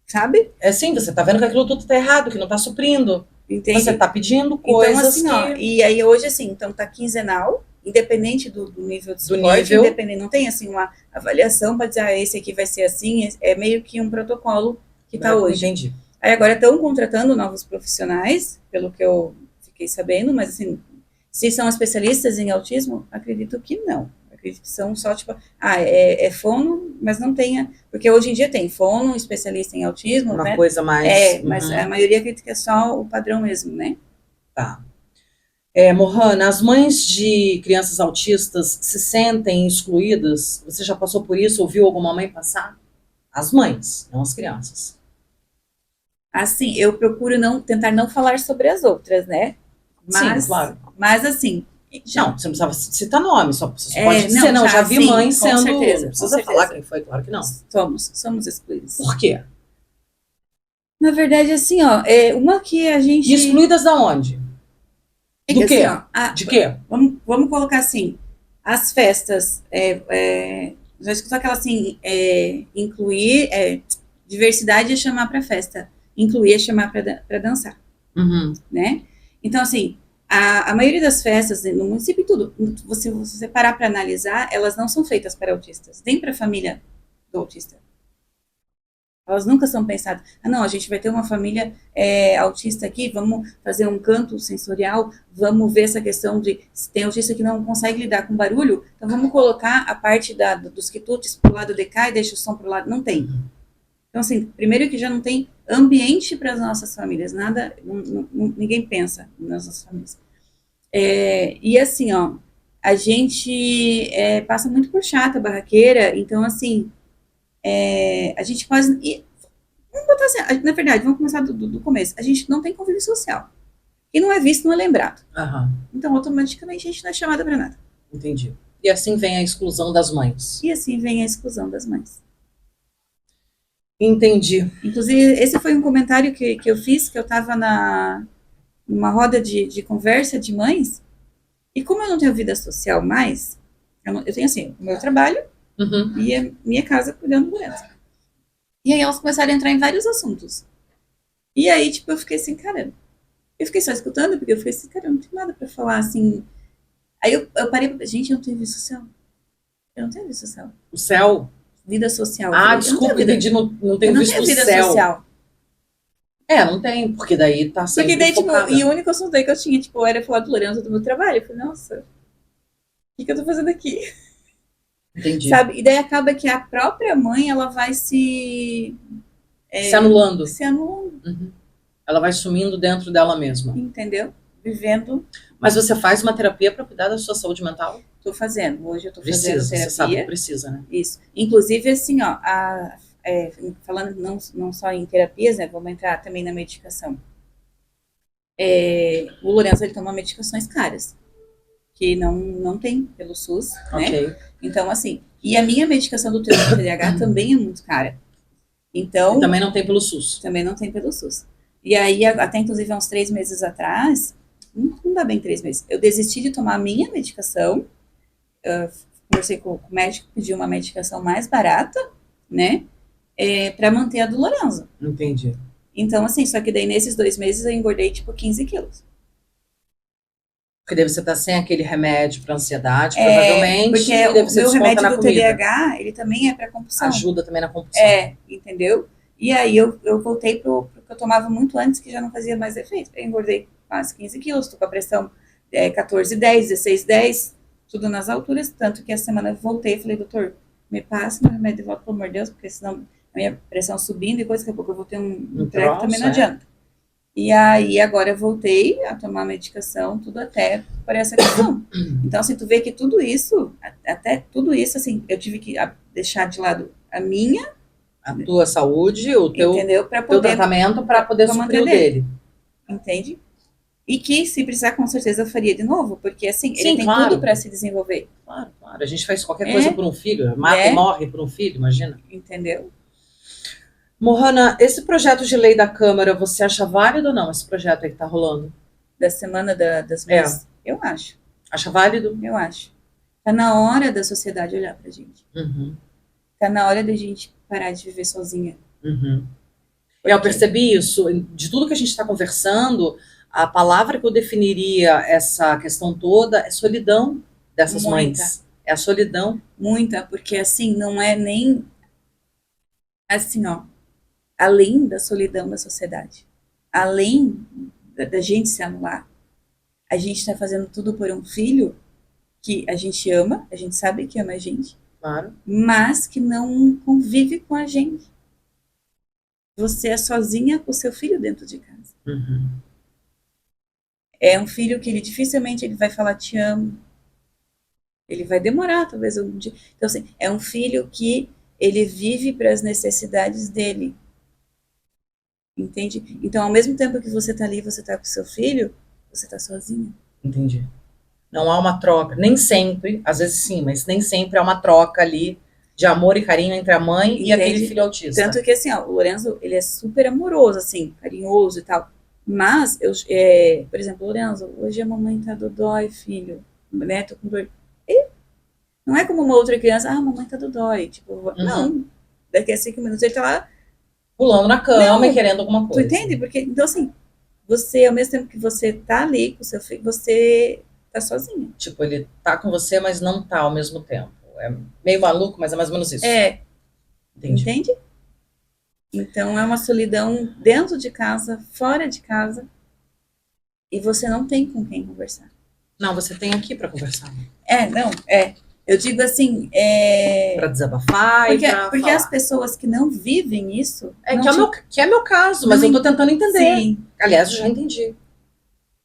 Sabe? É assim, você tá vendo que aquilo tudo tá errado, que não tá suprindo. Entende? Você tá pedindo coisas então, assim, que... ó, e aí hoje, assim, então tá quinzenal, independente do nível de suporte, independente, não tem, assim, uma avaliação para dizer, esse aqui vai ser assim, é meio que um protocolo que tá hoje. Entendi. Aí agora estão contratando novos profissionais, pelo que eu fiquei sabendo, mas, assim, se são especialistas em autismo, acredito que não. Acredito que são só, tipo, é fono, mas não tenha... Porque hoje em dia tem fono, especialista em autismo, uma né? coisa mais... mas a maioria acredita que é só o padrão mesmo, né? Tá. Mohana, as mães de crianças autistas se sentem excluídas? Você já passou por isso? Ouviu alguma mãe passar? As mães, não as crianças. Assim, eu procuro tentar não falar sobre as outras, né? Sim, claro. Mas assim... Não, você não precisava citar nome, você pode dizer, já vi mãe sendo... Com certeza, não precisa falar quem foi, claro que não. Somos excluídas. Por quê? Na verdade, assim, ó, uma que a gente... E excluídas da onde? Do quê? Assim, ó, de quê? Vamos colocar assim, as festas, já escutou aquela assim, incluir, diversidade é chamar para festa, incluir é chamar para dançar, né? Então, assim, a maioria das festas no município e tudo, você parar para analisar, elas não são feitas para autistas, nem para a família do autista. Elas nunca são pensadas. Ah, não, a gente vai ter uma família autista aqui, vamos fazer um canto sensorial, vamos ver essa questão de se tem autista que não consegue lidar com barulho, então vamos colocar a parte dos quitutes para o lado de cá e deixa o som para o lado. Não tem. Então, assim, primeiro que já não tem ambiente para as nossas famílias, nada, ninguém pensa nas nossas famílias. E assim, ó, a gente passa muito por chata, barraqueira, então, assim, a gente quase. Vamos botar assim, na verdade, vamos começar do começo. A gente não tem convívio social. Quem não é visto não é lembrado. Aham, Então, automaticamente, a gente não é chamada para nada. entendi. E assim vem a exclusão das mães. E assim vem a exclusão das mães. Entendi. Inclusive, esse foi um comentário que eu fiz, que eu estava numa roda de conversa de mães, e como eu não tenho vida social mais, eu tenho assim, o meu trabalho Uhum. e a minha casa cuidando do Lorenzo. E aí elas começaram a entrar em vários assuntos. E aí, tipo, eu fiquei assim, cara, eu fiquei só escutando, porque eu fiquei assim, cara, eu não tenho nada pra falar, assim. Aí eu parei pra, gente, eu não tenho vida social. Eu não tenho vida social. O céu? Vida social. Ah, Eu desculpa, não tenho vida, entendi, não eu tenho não visto tenho o vida céu. social. Não tem, porque daí tá sempre Porque daí, tipo, focada. e o único assunto aí que eu tinha, tipo, era falar do Lorenzo do meu trabalho. Eu falei, nossa, o que eu tô fazendo aqui? Entendi. Sabe? E daí acaba que a própria mãe, ela vai se anulando. se anulando, Uhum. Ela vai sumindo dentro dela mesma. entendeu? Vivendo. Mas você faz uma terapia para cuidar da sua saúde mental? Tô fazendo. Hoje eu tô fazendo Precisa, terapia. você sabe que precisa, né? Isso. Inclusive, assim, ó, falando não só em terapias, né? Vamos entrar também na medicação. O Lourenço, ele toma medicações caras, que não tem pelo SUS, né? Ok. Então, assim, e a minha medicação do TDAH também é muito cara. Então, E também não tem pelo SUS. também não tem pelo SUS. E aí, até inclusive, há uns 3 meses atrás, não dá bem 3 meses, eu desisti de tomar a minha medicação, conversei com o médico, pedi uma medicação mais barata, né, para manter a do Lorenzo. Entendi. Então, assim, só que daí nesses 2 meses eu engordei, tipo, 15 quilos. Porque daí você tá sem aquele remédio para ansiedade, provavelmente, Porque e daí você o meu desconta remédio na do comida. TDAH, ele também é para compulsão. Ajuda também na compulsão. Entendeu? E aí eu voltei pro que eu tomava muito antes, que já não fazia mais efeito. Eu engordei quase 15 quilos, tô com a pressão 14,10, 16,10, tudo nas alturas, tanto que essa semana eu voltei e falei, doutor, me passa meu remédio de volta, pelo amor de Deus, porque senão a minha pressão subindo e coisa, daqui a pouco eu vou ter um treco, também não adianta. E aí agora eu voltei a tomar medicação, tudo até por essa questão. Então, assim, tu vê que tudo isso, até tudo isso, assim, eu tive que deixar de lado a minha, A tua saúde, o teu, entendeu? Para teu poder tratamento para poder pra suprir o manter dele. entende? E que, se precisar, com certeza eu faria de novo, porque, assim, Sim, ele tem claro. tudo para se desenvolver. Claro, claro. A gente faz qualquer coisa por um filho, mata e morre por um filho, imagina. Entendeu? Mohana, esse projeto de lei da Câmara, você acha válido ou não, esse projeto aí que tá rolando? Da Semana das Mães? Eu acho. Acha válido? Eu acho. Tá na hora da sociedade olhar pra gente. Uhum. Tá na hora da gente parar de viver sozinha. Uhum. Eu percebi isso, de tudo que a gente está conversando, a palavra que eu definiria essa questão toda é solidão dessas mães. É a solidão. Muita, porque assim, não é nem assim, ó, além da solidão da sociedade, além da gente se anular, a gente está fazendo tudo por um filho que a gente ama, a gente sabe que ama a gente, Claro. mas que não convive com a gente. Você é sozinha com o seu filho dentro de casa. Uhum. É um filho que ele dificilmente ele vai falar te amo. Ele vai demorar, talvez, algum dia. Então, assim, é um filho que ele vive para as necessidades dele. Entende? Então, ao mesmo tempo que você está ali, você está com seu filho, você está sozinha. Entendi. Não há uma troca, nem sempre, às vezes sim, mas nem sempre há uma troca ali de amor e carinho entre a mãe e aquele filho autista. Tanto que, assim, ó, o Lorenzo, ele é super amoroso, assim, carinhoso e tal. Mas, por exemplo, Lorenzo, hoje a mamãe tá dodói, filho, né, tô com dor. E não é como uma outra criança, a mamãe tá dodói, tipo, não. Daqui a 5 minutos ele tá lá pulando na cama e querendo alguma coisa. Tu entende? Porque, então, assim, você, ao mesmo tempo que você tá ali com o seu filho, você tá sozinha. Tipo, ele tá com você, mas não tá ao mesmo tempo. É meio maluco, mas é mais ou menos isso. Entende? Então é uma solidão dentro de casa, fora de casa, e você não tem com quem conversar. Não, você tem aqui para conversar. Não, eu digo assim, Para desabafar porque, e para porque falar. as pessoas que não vivem isso... Que é meu caso, mas eu tô tentando entender. Sim. Aliás, eu já entendi.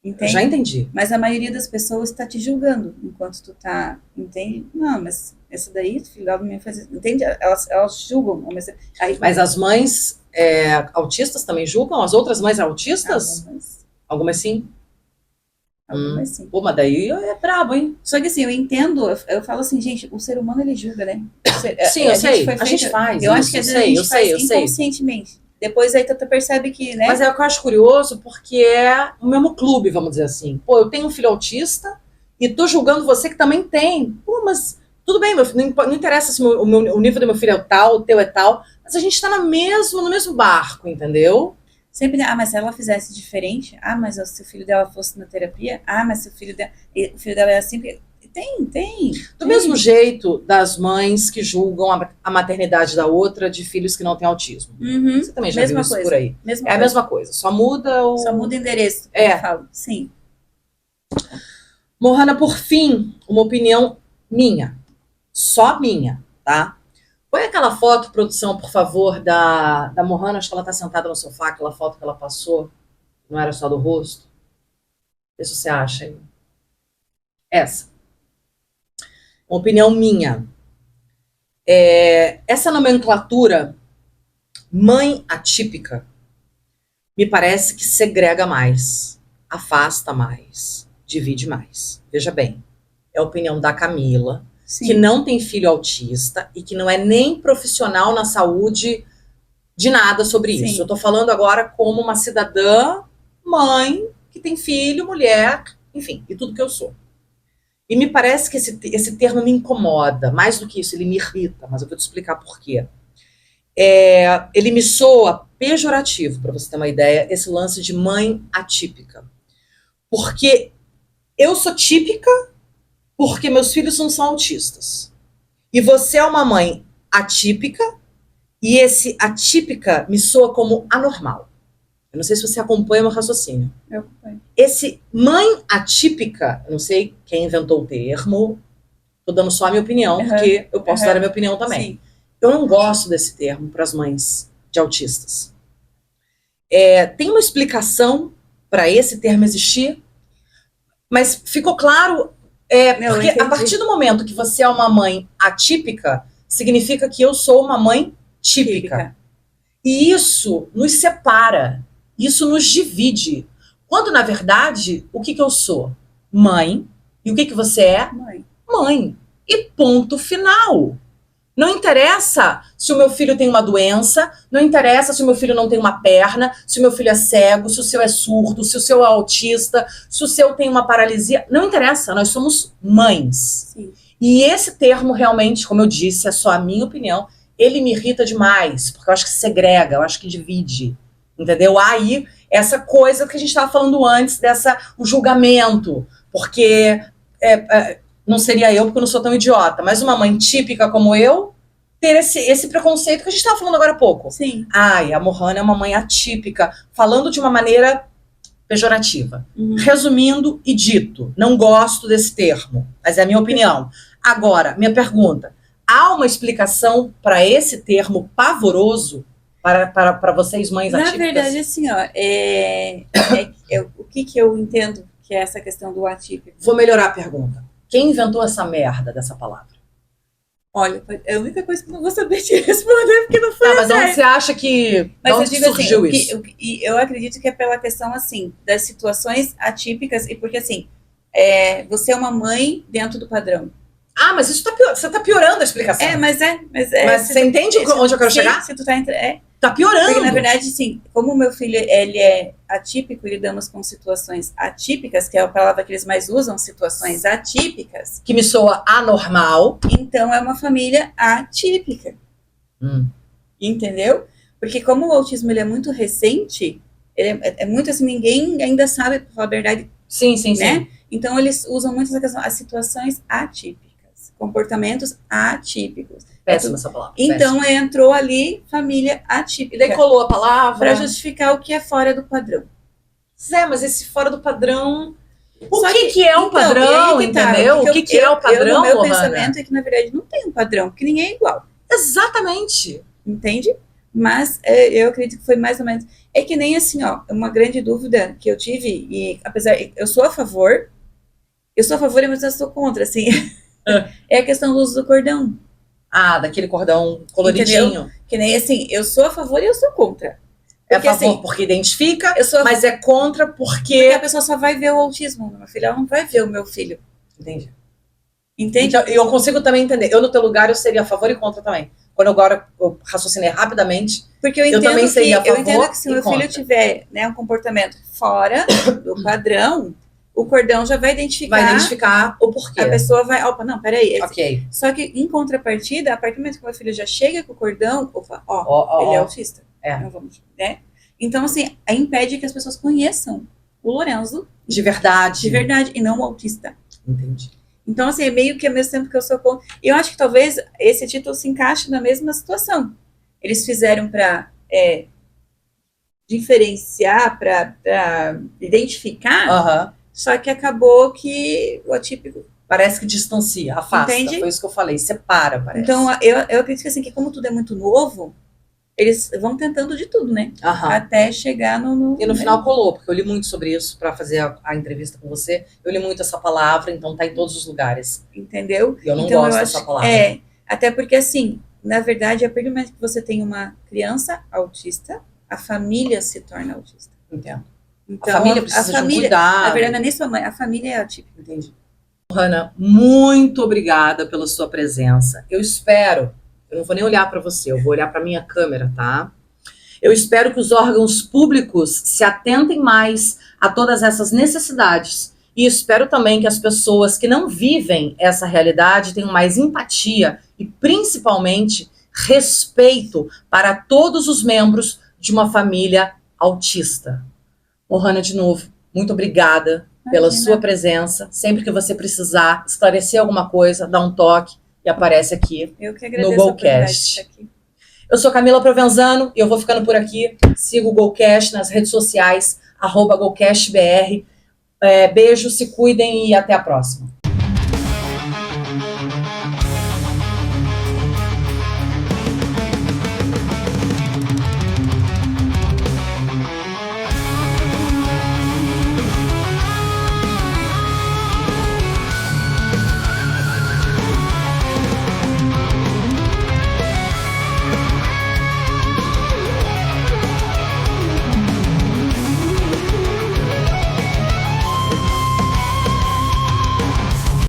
Entende? Eu já entendi. Mas a maioria das pessoas está te julgando enquanto tu tá, entende? Não, mas essa daí, filho dela me faz, entende? Elas julgam. Mas as mães autistas também julgam? As outras mães autistas? Algumas sim? Algumas sim. Pô, mas daí é brabo, hein? Só que assim, eu entendo, eu falo assim, gente, o ser humano ele julga, né? Sim, eu sei. A gente faz. Eu acho que às vezes a gente faz inconscientemente. Depois aí tu percebe que, né? Mas é o que eu acho curioso, porque é o mesmo clube, vamos dizer assim. Pô, eu tenho um filho autista e tô julgando você que também tem. Pô, mas tudo bem, meu filho, não interessa se o nível do meu filho é tal, o teu é tal, mas a gente tá no mesmo barco, entendeu? Sempre, mas se ela fizesse diferente, mas se o filho dela fosse na terapia, mas se o filho dela é assim, tem. Do mesmo jeito das mães que julgam a maternidade da outra de filhos que não têm autismo. Você também já viu isso por aí. É a mesma coisa, só muda o... Só muda o endereço. É. Eu falo. Sim. Mohana, por fim, uma opinião minha. Só minha, tá? Põe aquela foto, produção, por favor, da Mohana. Acho que ela tá sentada no sofá, aquela foto que ela passou. Não era só do rosto. Vê se você acha aí. Essa. Uma opinião minha. Essa nomenclatura mãe atípica me parece que segrega mais, afasta mais, divide mais. Veja bem, é a opinião da Camila, sim, que não tem filho autista e que não é nem profissional na saúde de nada sobre sim. isso. Eu tô falando agora como uma cidadã, mãe, que tem filho, mulher, enfim, e tudo que eu sou. E me parece que esse termo me incomoda, mais do que isso, ele me irrita, mas eu vou te explicar por quê. Ele me soa pejorativo, para você ter uma ideia, esse lance de mãe atípica. Porque eu sou típica porque meus filhos não são autistas. E você é uma mãe atípica e esse atípica me soa como anormal. Eu não sei se você acompanha o meu raciocínio. Eu acompanho. Esse mãe atípica, eu não sei quem inventou o termo, tô dando só a minha opinião, porque eu posso dar a minha opinião também. Sim. Eu não gosto desse termo para as mães de autistas. Tem uma explicação para esse termo existir, mas ficou claro, porque a partir do momento que você é uma mãe atípica, significa que eu sou uma mãe típica. E isso nos separa, isso nos divide. Quando, na verdade, o que eu sou? Mãe. E o que você é? Mãe. Mãe. E ponto final. Não interessa se o meu filho tem uma doença, não interessa se o meu filho não tem uma perna, se o meu filho é cego, se o seu é surdo, se o seu é autista, se o seu tem uma paralisia. Não interessa, nós somos mães. Sim. E esse termo realmente, como eu disse, é só a minha opinião, ele me irrita demais, porque eu acho que segrega, eu acho que divide. Entendeu? Aí, essa coisa que a gente estava falando antes, o julgamento, porque... não seria eu, porque eu não sou tão idiota, mas uma mãe típica como eu, ter esse preconceito que a gente estava falando agora há pouco. Sim. A Mohana é uma mãe atípica, falando de uma maneira pejorativa. Uhum. Resumindo e dito, não gosto desse termo, mas é a minha opinião. Agora, minha pergunta, há uma explicação para esse termo pavoroso para vocês mães atípicas? Na verdade, assim, o que eu entendo que é essa questão do atípico? Vou melhorar a pergunta. Quem inventou essa merda dessa palavra? Olha, é a única coisa que eu não vou saber te responder, porque não foi mas onde você acha que surgiu assim, isso? Eu acredito que é pela questão, assim, das situações atípicas, e porque, assim, você é uma mãe dentro do padrão. Mas isso você tá piorando a explicação. Mas você entende onde eu quero chegar? Se tu tá tá piorando. Porque, na verdade, sim, como o meu filho, ele é atípico, lidamos com situações atípicas, que é a palavra que eles mais usam, situações atípicas. Que me soa anormal. Então, é uma família atípica. Entendeu? Porque como o autismo ele é muito recente, ele é muito assim, ninguém ainda sabe, pra falar a verdade. Sim. Então, eles usam muito essa questão, as situações atípicas. comportamentos atípicos. Péssima essa palavra. Então entrou ali família atípica. E daí colou a palavra. Para justificar o que é fora do padrão. Zé, mas esse fora do padrão. O Só que é um padrão, entendeu? O que é o padrão, o meu Lohana? pensamento é que, na verdade, não tem um padrão, porque ninguém é igual. Exatamente. Entende? Mas eu acredito que foi mais ou menos. É que nem assim, ó, uma grande dúvida que eu tive, e apesar, eu sou a favor, mas eu sou contra, assim, é a questão do uso do cordão. Ah, daquele cordão coloridinho. Entendeu? Que nem assim, eu sou a favor e eu sou contra. É a Porque, favor assim, porque identifica, eu sou mas é contra porque a pessoa só vai ver o autismo do meu filho, ela não vai ver o meu filho. Entendi. Entende? Então, eu consigo também entender. Eu, no teu lugar, eu seria a favor e contra também. Quando agora eu raciocinei rapidamente, porque eu entendo também seria a favor eu entendo que se e meu filho contra. tiver, né, um comportamento fora do padrão, o cordão já vai identificar. Vai identificar o porquê. A pessoa vai, opa, não, peraí. Ok. Só que, em contrapartida, a partir do momento que meu filho já chega com o cordão, opa, ele é autista. É. Não vamos, né? Então, assim, impede que as pessoas conheçam o Lorenzo De verdade. e não o autista. Entendi. Então, assim, é meio que ao mesmo tempo que eu sou contra. E eu acho que talvez esse título se encaixe na mesma situação. Eles fizeram para diferenciar, para identificar, só que acabou que o atípico. Parece que distancia, afasta. Entende? Foi isso que eu falei, separa, parece. Então, eu acredito que, assim, que como tudo é muito novo, eles vão tentando de tudo, né? Até chegar no... E no final colou, porque eu li muito sobre isso para fazer a entrevista com você. Eu li muito essa palavra, então tá em todos os lugares. Entendeu? E eu não então, gosto dessa palavra. Até porque, assim, na verdade, a partir do momento que você tem uma criança autista, a família se torna autista. Entendo. Então, a família precisa de um cuidado. Na verdade, não é nem sua mãe, a família é atípica. Entendi. Lohana, muito obrigada pela sua presença. Eu espero, eu não vou nem olhar para você, eu vou olhar para minha câmera, tá? Eu espero que os órgãos públicos se atentem mais a todas essas necessidades. E espero também que as pessoas que não vivem essa realidade tenham mais empatia e, principalmente, respeito para todos os membros de uma família autista. Lohana, de novo, muito obrigada pela sua presença. Sempre que você precisar esclarecer alguma coisa, dá um toque e aparece aqui no GoCast. Eu sou Camila Provenzano e eu vou ficando por aqui. Siga o GoCast nas redes sociais, @GoCastBR. Beijo, se cuidem e até a próxima.